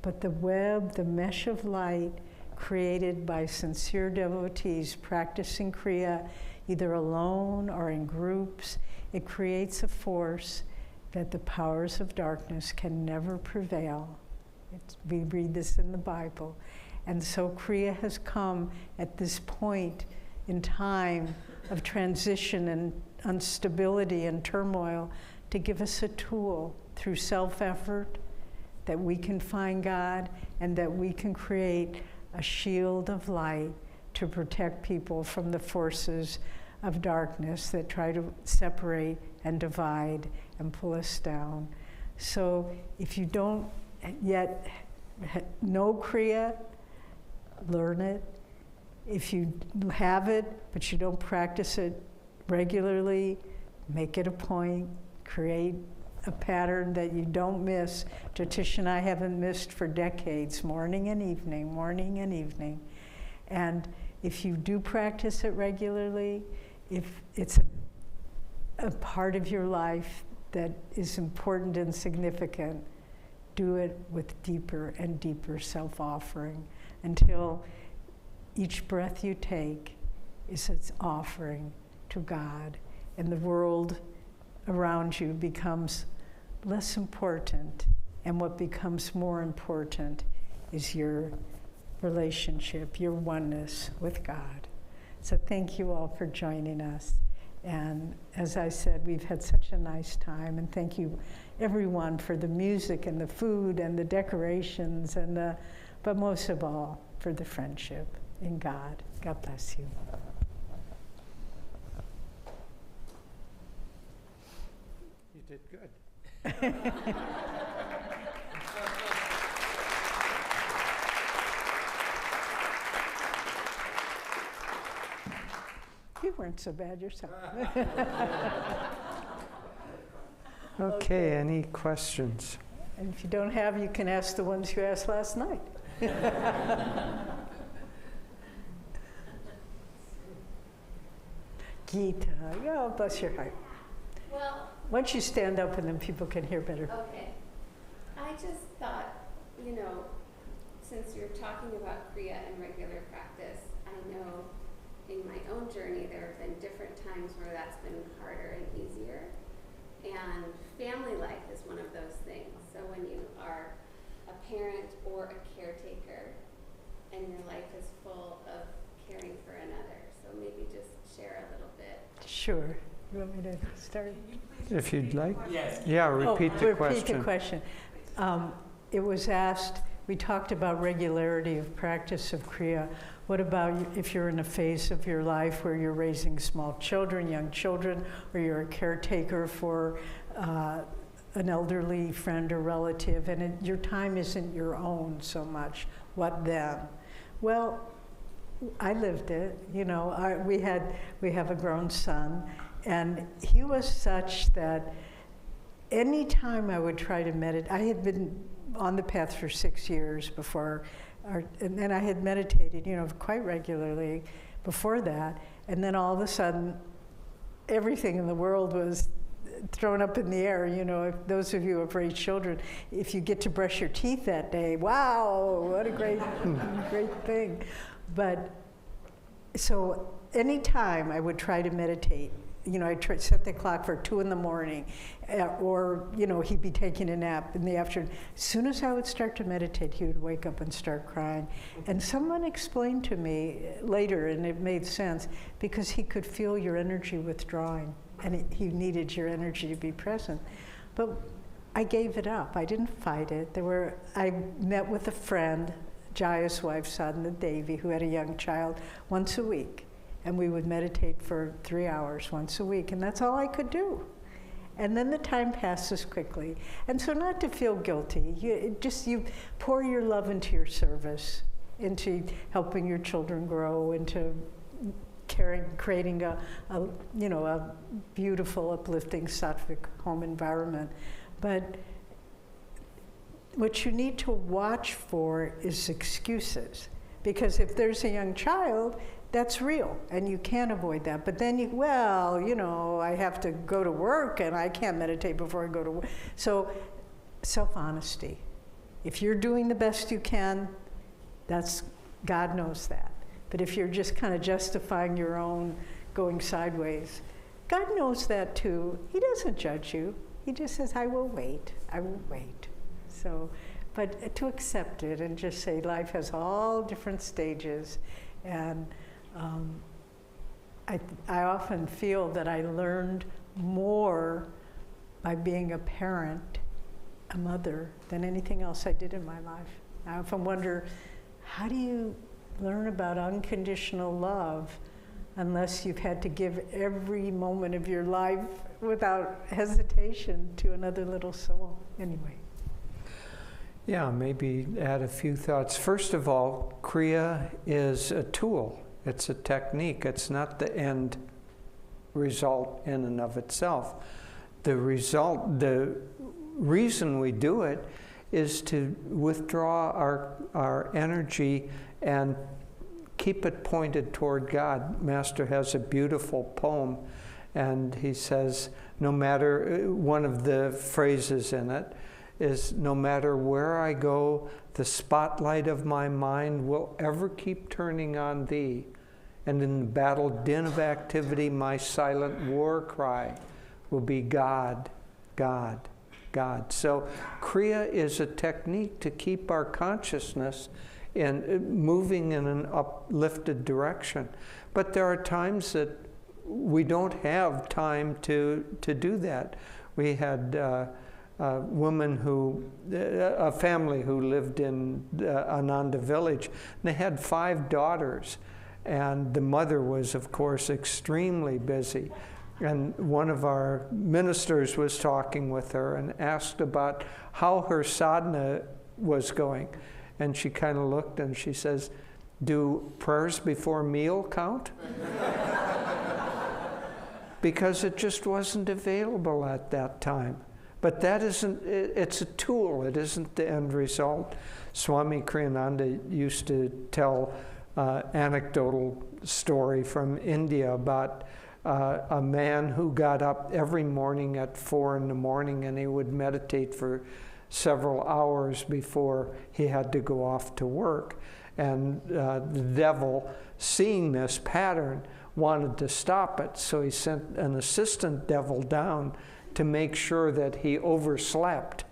But the web, the mesh of light created by sincere devotees practicing Kriya, either alone or in groups, it creates a force that the powers of darkness can never prevail. We read this in the Bible. And so Kriya has come at this point in time of transition and instability and turmoil to give us a tool through self-effort that we can find God and that we can create a shield of light to protect people from the forces of darkness that try to separate and divide and pull us down. So if you don't yet know Kriya, learn it. If you have it, but you don't practice it regularly, make it a point, create a pattern that you don't miss. Jyotish and I haven't missed for decades, morning and evening, morning and evening. And if you do practice it regularly, if it's a part of your life that is important and significant, do it with deeper and deeper self-offering until each breath you take is its offering to God, and the world around you becomes less important, and what becomes more important is your relationship, your oneness with God. So thank you all for joining us. And as I said, we've had such a nice time, and thank you everyone for the music and the food and the decorations, and but most of all, for the friendship in God. God bless you. You did good. You weren't so bad yourself. Okay, any questions? And if you don't have, you can ask the ones you asked last night. Gita, oh, bless your heart. Well, Why don't you stand up and then people can hear better? okay. I just thought, since you're talking about Kriya and regular practice, I know in my own journey there have been different times where that's been harder and easier. And family life is one of those things. So when you are a parent or a caretaker and your life is full of caring for another, so maybe just share a little bit. Sure. You want me to start? If you'd like. Yes. Yeah, repeat the question. Repeat the question. It was asked, we talked about regularity of practice of Kriya. What about if you're in a phase of your life where you're raising small children, young children, or you're a caretaker for an elderly friend or relative, and your time isn't your own so much? What then? Well, I lived it. We have a grown son, and he was such that any time I would try to meditate, I had been on the path for 6 years before, and then I had meditated, quite regularly before that, and then all of a sudden, everything in the world was thrown up in the air. If those of you who have raised children, if you get to brush your teeth that day, wow, what a great, great thing. But so anytime I would try to meditate, I'd set the clock for 2 a.m, or, he'd be taking a nap in the afternoon. As soon as I would start to meditate, he would wake up and start crying. And someone explained to me later, and it made sense, because he could feel your energy withdrawing, and he needed your energy to be present. But I gave it up. I didn't fight it. I met with a friend, Jaya's wife's son, Devi, who had a young child, once a week. And we would meditate for 3 hours once a week, and that's all I could do. And then the time passes quickly. And so not to feel guilty, you pour your love into your service, into helping your children grow, into creating a beautiful, uplifting, sattvic home environment. But what you need to watch for is excuses. Because if there's a young child, that's real, and you can't avoid that. But then I have to go to work, and I can't meditate before I go to work. So, self-honesty. If you're doing the best you can, God knows that. But if you're just kind of justifying your own going sideways, God knows that too. He doesn't judge you. He just says, I will wait. So, but to accept it and just say life has all different stages, and I often feel that I learned more by being a parent, a mother, than anything else I did in my life. I often wonder, how do you learn about unconditional love unless you've had to give every moment of your life without hesitation to another little soul? Anyway. Yeah, maybe add a few thoughts. First of all, Kriya is a tool. It's a technique. It's not the end result in and of itself. the reason we do it is to withdraw our energy and keep it pointed toward God. Master has a beautiful poem, and he says, no matter, one of the phrases in it is, no matter where I go, the spotlight of my mind will ever keep turning on thee. And in the battle din of activity, my silent war cry will be God, God, God. So Kriya is a technique to keep our consciousness moving in an uplifted direction. But there are times that we don't have time to do that. We had a family who lived in Ananda village, and they had 5 daughters. And the mother was, of course, extremely busy. And one of our ministers was talking with her and asked about how her sadhana was going. And she kind of looked and she says, do prayers before meal count? Because it just wasn't available at that time. But that isn't, it's a tool, it isn't the end result. Swami Kriyananda used to tell anecdotal story from India about a man who got up every morning at 4 in the morning, and he would meditate for several hours before he had to go off to work. And the devil, seeing this pattern, wanted to stop it, so he sent an assistant devil down to make sure that he overslept.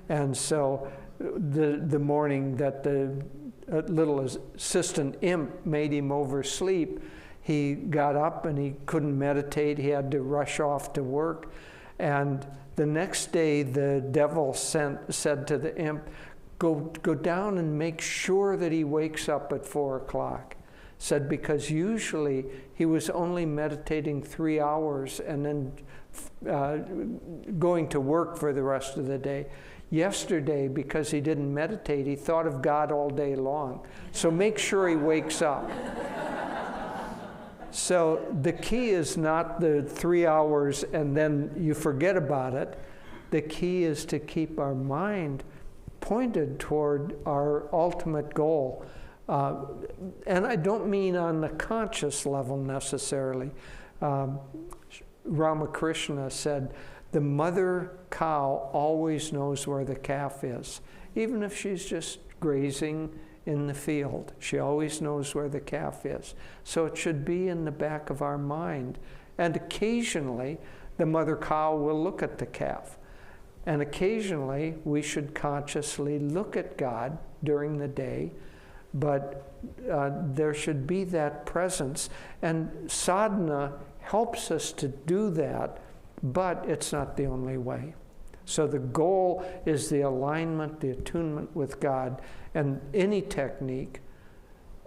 And so the morning that the little assistant imp made him oversleep, he got up and he couldn't meditate. He had to rush off to work. And the next day, the devil said to the imp, go down and make sure that he wakes up at 4 o'clock. Said because usually he was only meditating 3 hours and then going to work for the rest of the day. Yesterday, because he didn't meditate, he thought of God all day long. So make sure he wakes up. So the key is not the 3 hours and then you forget about it. The key is to keep our mind pointed toward our ultimate goal. And I don't mean on the conscious level necessarily. Ramakrishna said, the mother cow always knows where the calf is. Even if she's just grazing in the field, she always knows where the calf is. So it should be in the back of our mind. And occasionally, the mother cow will look at the calf. And occasionally, we should consciously look at God during the day, but there should be that presence. And sadhana helps us to do that, but it's not the only way. So the goal is the alignment, the attunement with God. And any technique,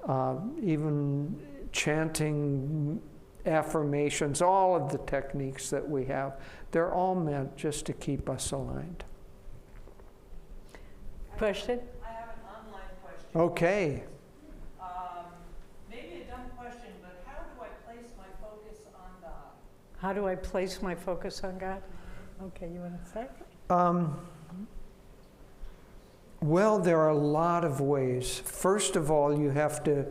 even chanting affirmations, all of the techniques that we have, they're all meant just to keep us aligned. Question? I have an online question. Okay. Maybe a dumb question, but how do I place my focus on God? How do I place my focus on God? Okay, you want to say? Well, there are a lot of ways. First of all, you have to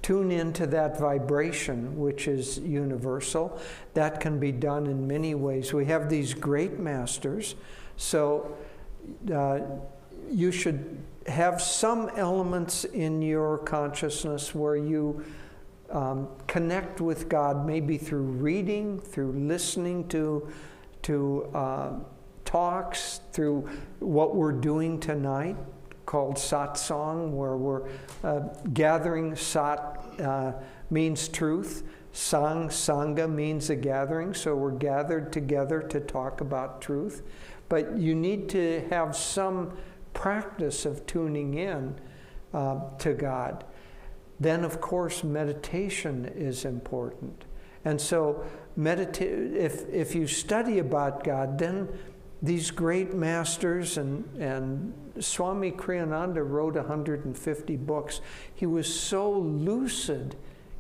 tune into that vibration, which is universal. That can be done in many ways. We have these great masters, so you should have some elements in your consciousness where you connect with God, maybe through reading, through listening to talks, through what we're doing tonight, called satsang, where we're gathering. Sat means truth. Sangha means a gathering, so we're gathered together to talk about truth. But you need to have some practice of tuning in to God. Then, of course, meditation is important. And so if you study about God, then these great masters, and Swami Kriyananda wrote 150 books. He was so lucid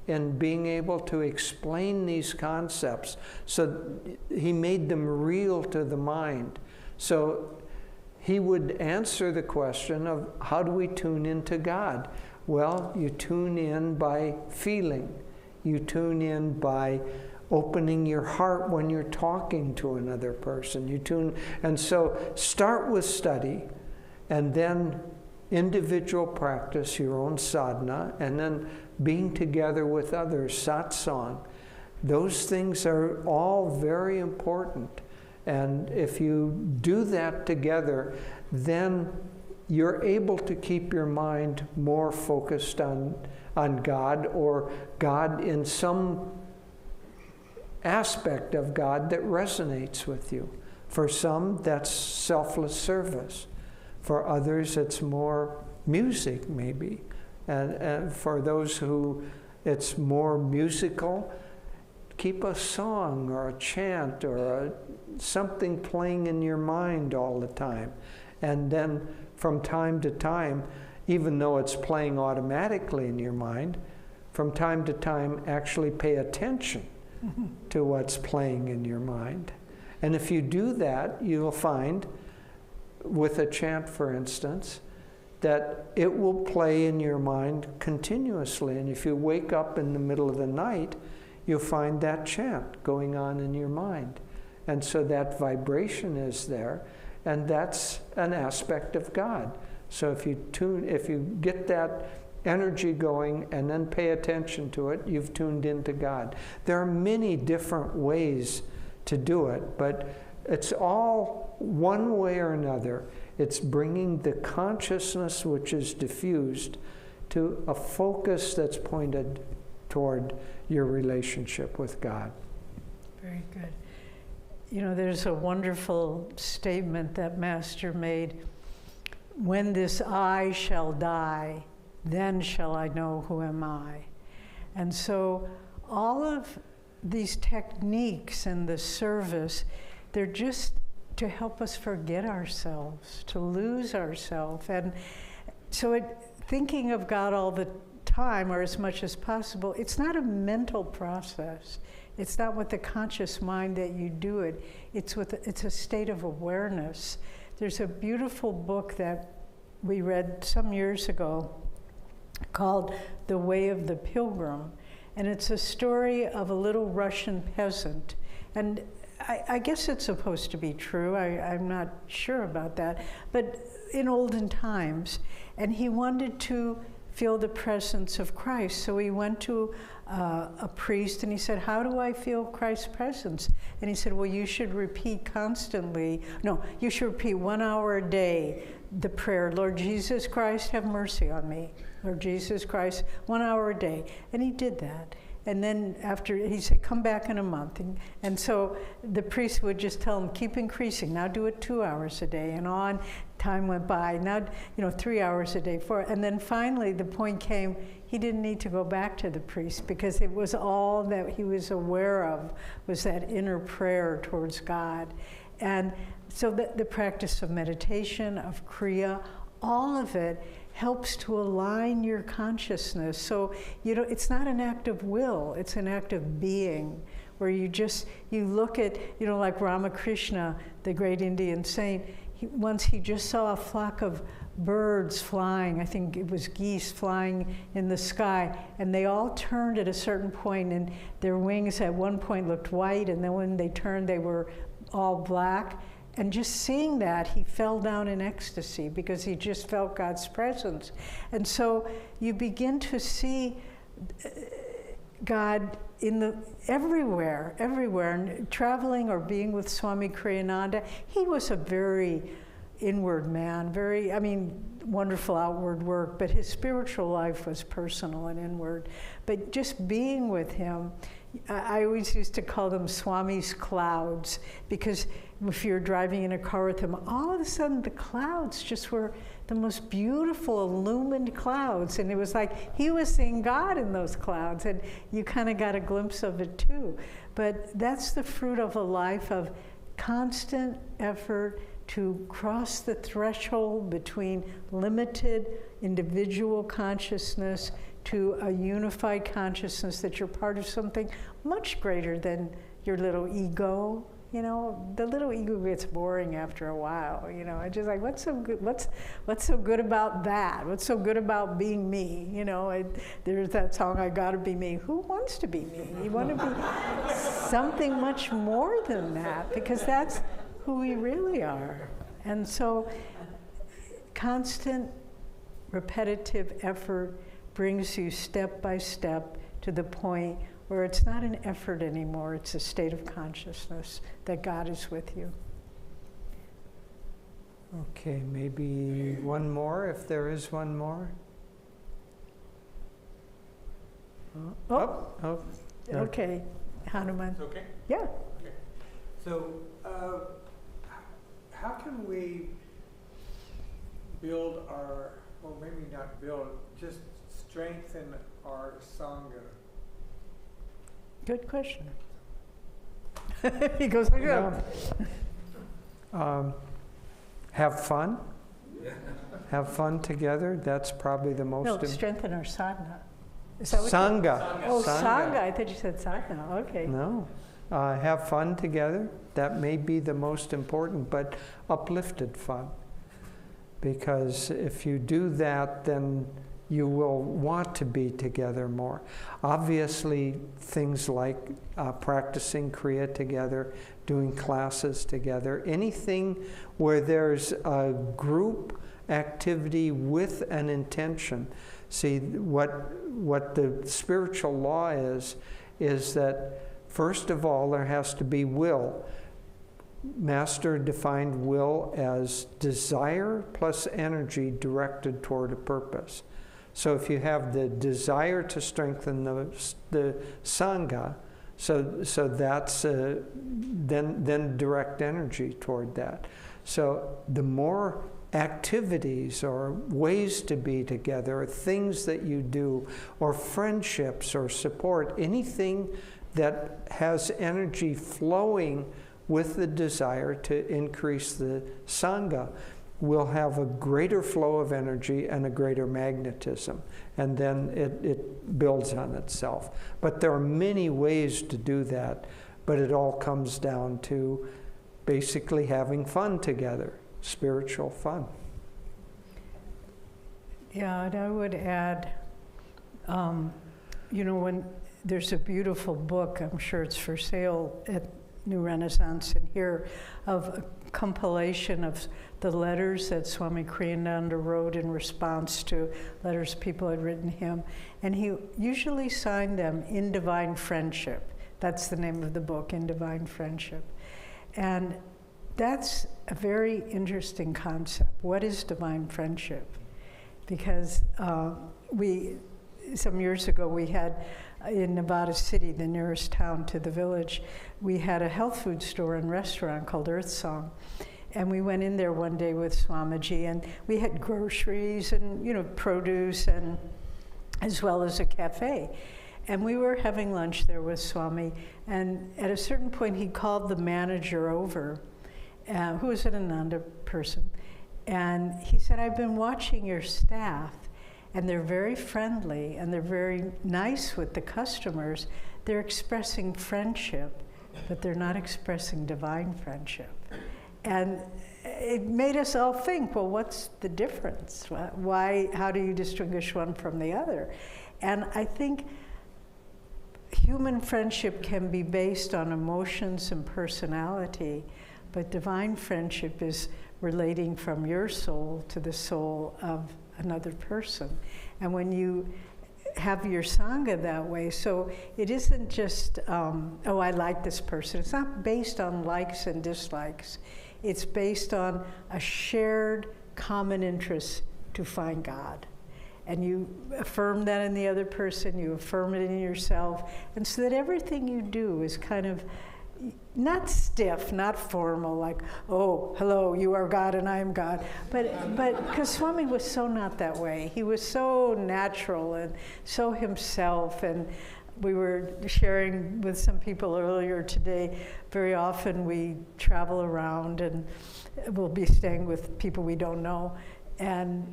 in being able to explain these concepts. So he made them real to the mind. So he would answer the question of how do we tune into God? Well, you tune in by feeling. You tune in by opening your heart when you're talking to another person. And so start with study, and then individual practice, your own sadhana, and then being together with others, satsang. Those things are all very important. And if you do that together, then you're able to keep your mind more focused on God, or God in some aspect of God that resonates with you. For some, that's selfless service. For others, it's more music, maybe. And for those who it's more musical, keep a song or a chant or something playing in your mind all the time. And then from time to time, even though it's playing automatically in your mind, from time to time actually pay attention to what's playing in your mind. And if you do that, you'll find, with a chant for instance, that it will play in your mind continuously. And if you wake up in the middle of the night, you'll find that chant going on in your mind. And so that vibration is there, and that's an aspect of God. So if you get that energy going and then pay attention to it, you've tuned into God. There are many different ways to do it, but it's all one way or another. It's bringing the consciousness which is diffused to a focus that's pointed toward your relationship with God. Very good. You know, there's a wonderful statement that Master made. When this I shall die, then shall I know who am I. And so all of these techniques in the service, they're just to help us forget ourselves, to lose ourselves. And so thinking of God all the time, or as much as possible, it's not a mental process. It's not with the conscious mind that you do it. It's a state of awareness. There's a beautiful book that we read some years ago called The Way of the Pilgrim. And it's a story of a little Russian peasant. And I guess it's supposed to be true. I'm not sure about that. But in olden times, and he wanted to feel the presence of Christ. So he went to a priest and he said, how do I feel Christ's presence? And he said, well, you should repeat constantly. No, you should repeat 1 hour a day the prayer, Lord Jesus Christ, have mercy on me. Lord Jesus Christ, 1 hour a day. And he did that. And then after, he said, come back in a month. And so the priest would just tell him, keep increasing. Now do it 2 hours a day. And on, time went by. Now, 3 hours a day, 4. And then finally the point came, he didn't need to go back to the priest, because it was all that he was aware of was that inner prayer towards God. And so the practice of meditation, of Kriya, all of it helps to align your consciousness. So it's not an act of will, it's an act of being, where you look at, like Ramakrishna, the great Indian saint, once he just saw a flock of birds flying, I think it was geese flying in the sky, and they all turned at a certain point, and their wings at one point looked white, and then when they turned they were all black. And just seeing that, he fell down in ecstasy, because he just felt God's presence. And so you begin to see God everywhere. And traveling or being with Swami Kriyananda, he was a very inward man, wonderful outward work, but his spiritual life was personal and inward. But just being with him, I always used to call them Swami's clouds, because if you're driving in a car with him, all of a sudden the clouds just were the most beautiful illumined clouds, and it was like he was seeing God in those clouds, and you kind of got a glimpse of it too. But that's the fruit of a life of constant effort to cross the threshold between limited individual consciousness to a unified consciousness that you're part of something much greater than your little ego. You know, the little ego gets boring after a while. You know, it's just like, what's so good? What's so good about that? What's so good about being me? You know, there's that song, "I Gotta Be Me." Who wants to be me? You want to be something much more than that, because that's who we really are. And so, constant, repetitive effort brings you step by step to the point where it's not an effort anymore, it's a state of consciousness that God is with you. Okay, maybe one more, if there is one more. Oh. Okay, Hanuman. Okay? Yeah. Okay. So, how can we build our, or maybe not build, just strengthen our Sangha? Good question. He goes like that. Have fun. Have fun together. That's probably the most No, important. strengthen our sadhana. Is that what Sangha. Oh, Sangha. I thought you said sadhana. Okay. No. Have fun together. That may be the most important, but uplifted fun. Because if you do that, then you will want to be together more. Obviously, things like practicing Kriya together, doing classes together, anything where there's a group activity with an intention. See, what the spiritual law is that first of all, there has to be will. Master defined will as desire plus energy directed toward a purpose. So if you have the desire to strengthen the Sangha, so that's then direct energy toward that. So the more activities or ways to be together, or things that you do, or friendships or support, anything that has energy flowing with the desire to increase the Sangha, will have a greater flow of energy and a greater magnetism. And then it builds on itself. But there are many ways to do that, but it all comes down to basically having fun together, spiritual fun. Yeah, and I would add, when there's a beautiful book, I'm sure it's for sale at New Renaissance in here, of a compilation of the letters that Swami Kriyananda wrote in response to letters people had written him. And he usually signed them "In Divine Friendship." That's the name of the book, "In Divine Friendship." And that's a very interesting concept. What is divine friendship? Because some years ago we had in Nevada City, the nearest town to the village, we had a health food store and restaurant called Earth Song. And we went in there one day with Swamiji, and we had groceries and produce, and as well as a cafe. And we were having lunch there with Swami, and at a certain point he called the manager over, who was an Ananda person, and he said, "I've been watching your staff, and they're very friendly, and they're very nice with the customers. They're expressing friendship, but they're not expressing divine friendship." And it made us all think, well, what's the difference? How do you distinguish one from the other? And I think human friendship can be based on emotions and personality, but divine friendship is relating from your soul to the soul of another person. And when you have your Sangha that way, so it isn't just, I like this person. It's not based on likes and dislikes. It's based on a shared common interest to find God. And you affirm that in the other person, you affirm it in yourself, and so that everything you do is kind of not stiff, not formal, like, oh, hello, you are God and I am God. But because Swami was so not that way. He was so natural and so himself. And we were sharing with some people earlier today, very often we travel around and we'll be staying with people we don't know. And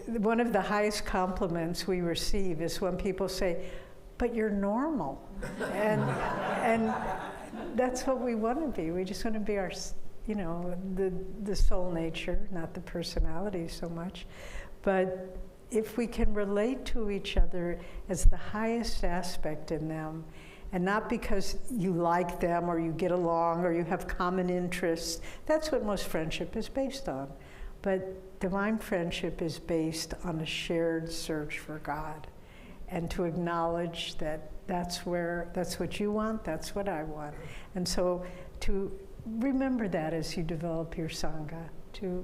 one of the highest compliments we receive is when people say, but you're normal. And that's what we want to be. We just want to be our, the soul nature, not the personality so much. But if we can relate to each other as the highest aspect in them, and not because you like them or you get along or you have common interests, that's what most friendship is based on. But divine friendship is based on a shared search for God, and to acknowledge that that's what you want, that's what I want. And so to remember that as you develop your Sangha, to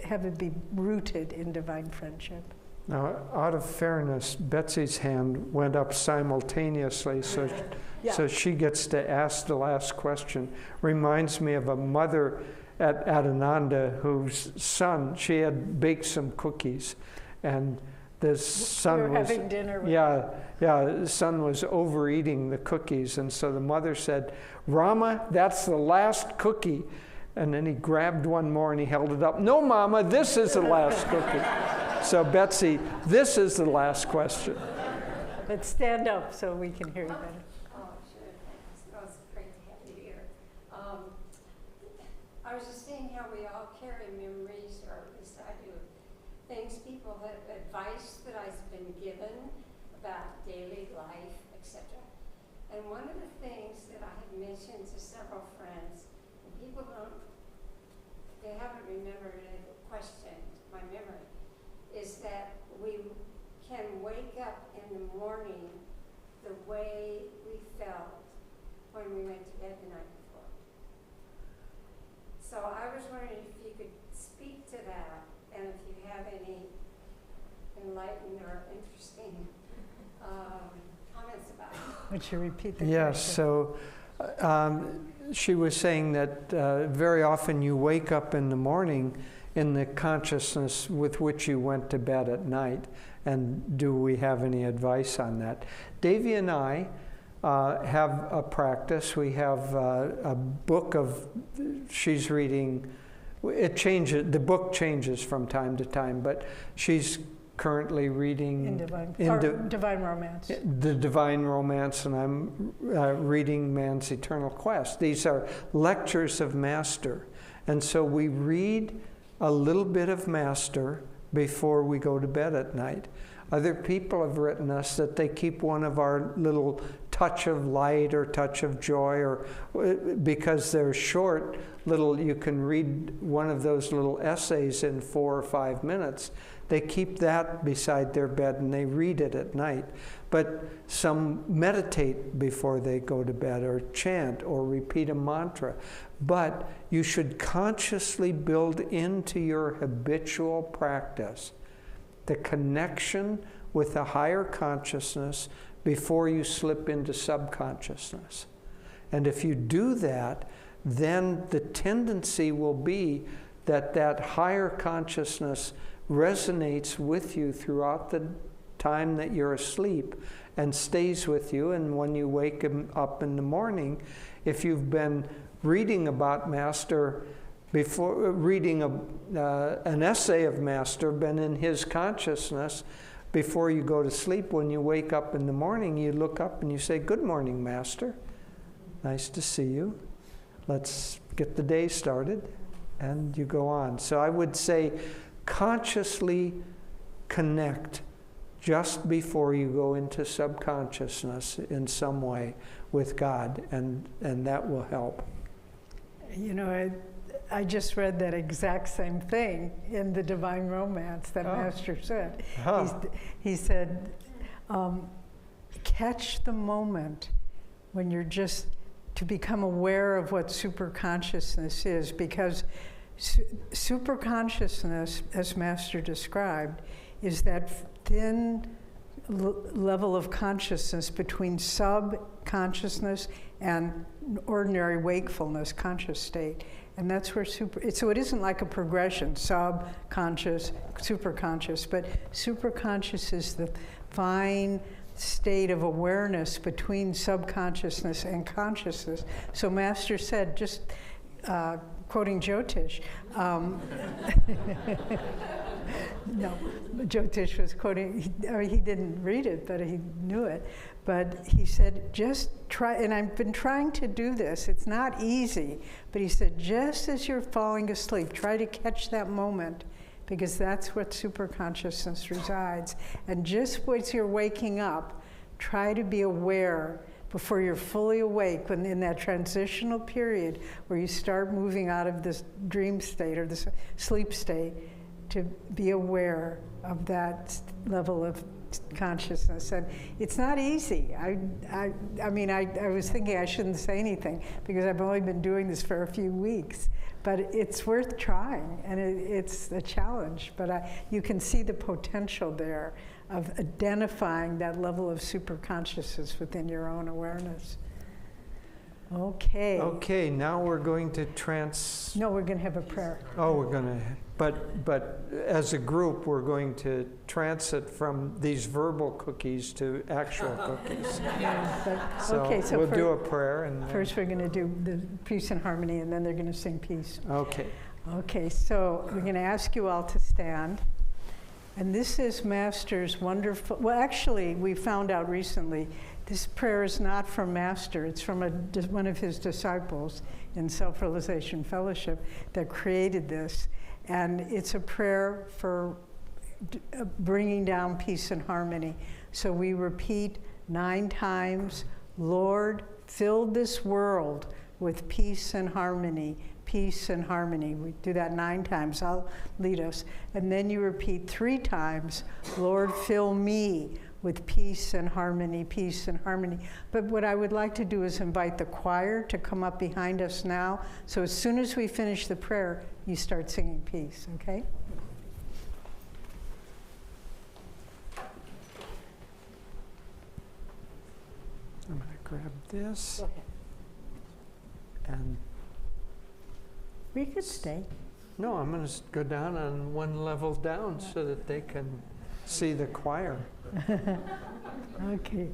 have it be rooted in divine friendship. Now, out of fairness, Betsy's hand went up simultaneously, so she gets to ask the last question. Reminds me of a mother at Adananda whose son, she had baked some cookies, and the son was having dinner with the son was overeating the cookies, and so the mother said, "Rama, that's the last cookie." And then he grabbed one more and he held it up. "No, Mama, this is the last cookie." So Betsy, this is the last question. Let's stand up so we can hear you better. Oh, sure, thanks. Oh, it's great to have you here. I was just saying how we all carry memories, or at least I do, things people have, advice that I've been given about daily life, etc. And one of the things that I have mentioned to several friends, and people they haven't remembered it, questioned my memory, is that we can wake up in the morning the way we felt when we went to bed the night before. So I was wondering if you could speak to that, and if you have any enlightened or interesting comments about it. Would you repeat the question? Yes, so she was saying that very often you wake up in the morning in the consciousness with which you went to bed at night. And do we have any advice on that? Devi and I have a practice. We have a book she's reading. It changes, the book changes from time to time, but she's currently reading Divine Romance. The Divine Romance, and I'm reading Man's Eternal Quest. These are lectures of Master. And so we read a little bit of Master before we go to bed at night. Other people have written us that they keep one of our little touch of light or touch of joy, or because they're short, you can read one of those little essays in 4 or 5 minutes. They keep that beside their bed and they read it at night. But some meditate before they go to bed, or chant, or repeat a mantra. But you should consciously build into your habitual practice the connection with the higher consciousness before you slip into subconsciousness. And if you do that, then the tendency will be that higher consciousness resonates with you throughout the time that you're asleep and stays with you. And when you wake up in the morning, if you've been reading about Master before, reading an essay of Master, been in his consciousness before you go to sleep, when you wake up in the morning, you look up and you say, "Good morning, Master. Nice to see you. Let's get the day started." And you go on. So I would say consciously connect just before you go into subconsciousness in some way with God, and that will help. You know, I just read that exact same thing in the Divine Romance that Master said. He said, catch the moment when you're just to become aware of what superconsciousness is, because superconsciousness, as Master described, is that thin level of consciousness between subconsciousness and ordinary wakefulness, conscious state. And that's where so it isn't like a progression, subconscious, superconscious, but superconscious is the fine state of awareness between subconsciousness and consciousness. So Master said, just quoting Jyotish, No, Jyotish was quoting, he didn't read it, but he knew it. But he said, just try, and I've been trying to do this. It's not easy, but he said, just as you're falling asleep, try to catch that moment, because that's what superconsciousness resides. And just as you're waking up, try to be aware before you're fully awake, when in that transitional period where you start moving out of this dream state or this sleep state, to be aware of that level of consciousness. And it's not easy. I mean, I was thinking I shouldn't say anything because I've only been doing this for a few weeks, but it's worth trying, and it's a challenge. But you can see the potential there of identifying that level of superconsciousness within your own awareness. Okay. Okay, now we're going to No, we're going to have a prayer. Oh, we're going to, but as a group, we're going to transit from these verbal cookies to actual cookies. Yeah, So we'll do a prayer. And first we're going to do the peace and harmony, and then they're going to sing peace. Okay. Okay, so we're going to ask you all to stand. And this is Master's wonderful, well, actually, we found out recently, this prayer is not from Master, it's from one of his disciples in Self-Realization Fellowship that created this. And it's a prayer for bringing down peace and harmony. So we repeat 9 times, Lord, fill this world with peace and harmony. Peace and harmony. We do that 9 times. I'll lead us. And then you repeat 3 times, Lord, fill me with peace and harmony, peace and harmony. But what I would like to do is invite the choir to come up behind us now. So as soon as we finish the prayer, you start singing peace, okay? I'm going to grab this. Go ahead. And We could stay. no, I'm going to go down on one level down so that they can see the choir. Okay.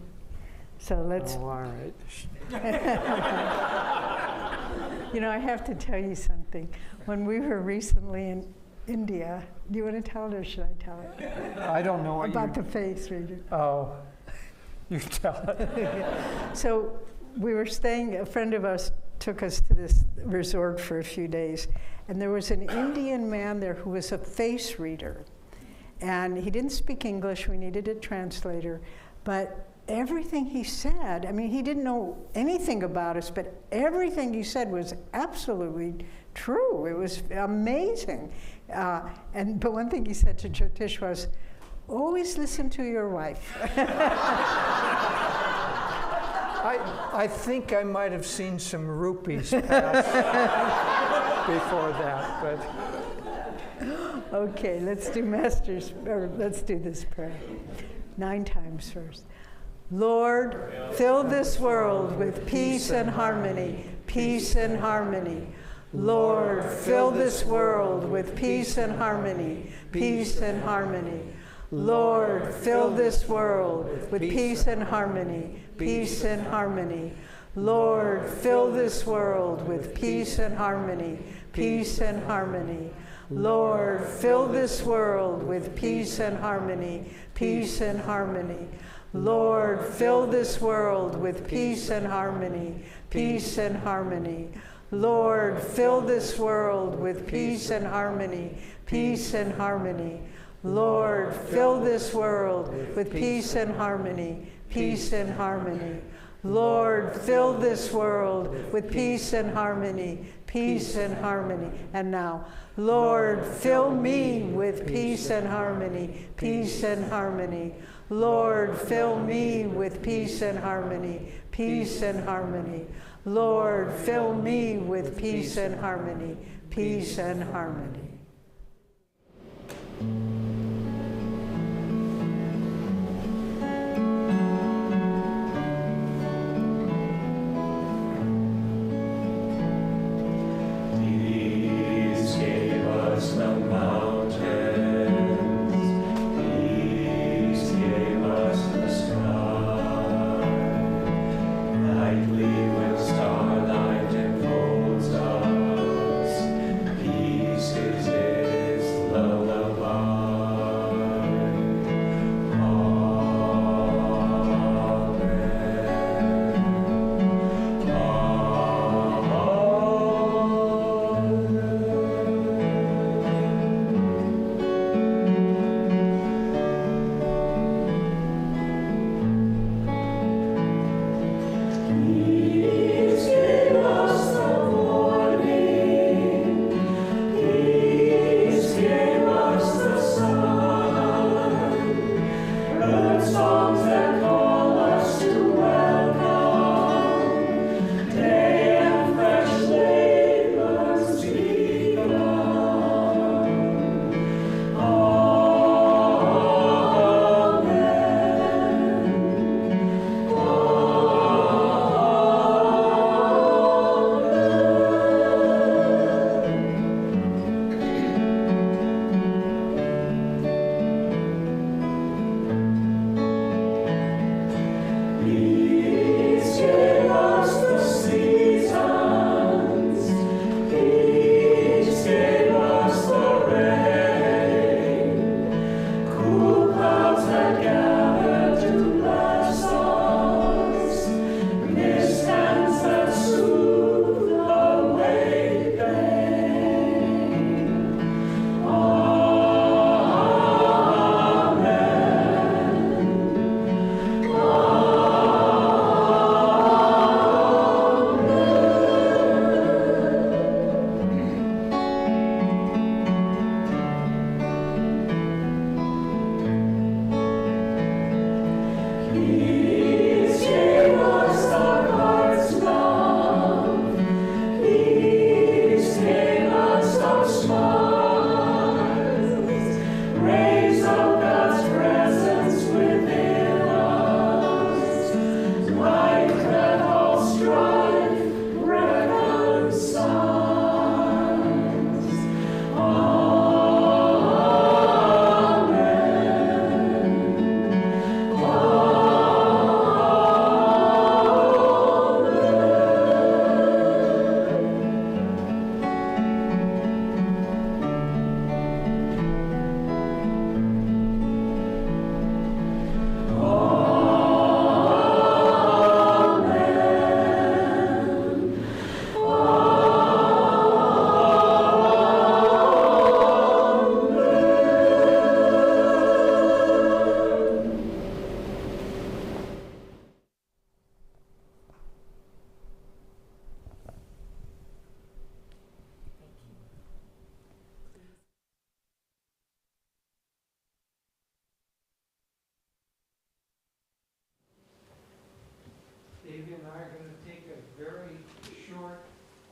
So let's. Oh, all right. You know, I have to tell you something. When we were recently in India, do you want to tell it or should I tell it? I don't know what About the face reader. Oh, you tell it. So we were staying, a friend of ours took us to this resort for a few days, and there was an Indian man there who was a face reader. And he didn't speak English, we needed a translator, but everything he said, I mean, he didn't know anything about us, but everything he said was absolutely true. It was amazing. But one thing he said to Jyotish was, always listen to your wife. I think I might have seen some rupees pass before that, but. Okay, let's do let's do this prayer. 9 times first. Lord, fill this world with peace and harmony, peace and harmony. Lord, fill this world with peace and harmony, peace and harmony. Lord, fill this world with peace and harmony, peace and harmony. Lord, fill this world with peace and harmony, peace and harmony. Lord, fill this world with peace and harmony, peace and harmony. Lord, fill this world with peace and harmony, peace and harmony. Lord, fill this world with peace and harmony, peace and harmony. Lord, fill this world with peace and harmony, peace and harmony. Lord, fill this world with peace and harmony, peace and harmony. And now, Lord, fill me with peace and harmony, peace and harmony. Lord, fill me with peace and harmony, peace and harmony. Lord, fill me with peace and harmony, peace and harmony. Peace is his lullaby.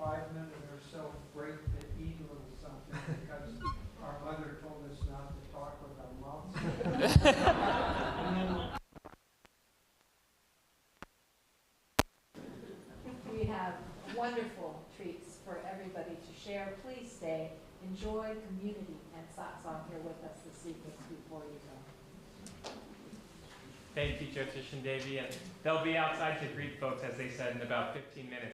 5 minutes or so break to eat a little something because our mother told us not to talk with our mouths. And then We have wonderful treats for everybody to share. Please stay, enjoy community and satsang here with us this evening before you go. Thank you, Jyotish and Devi. And they'll be outside to greet folks, as they said, in about 15 minutes.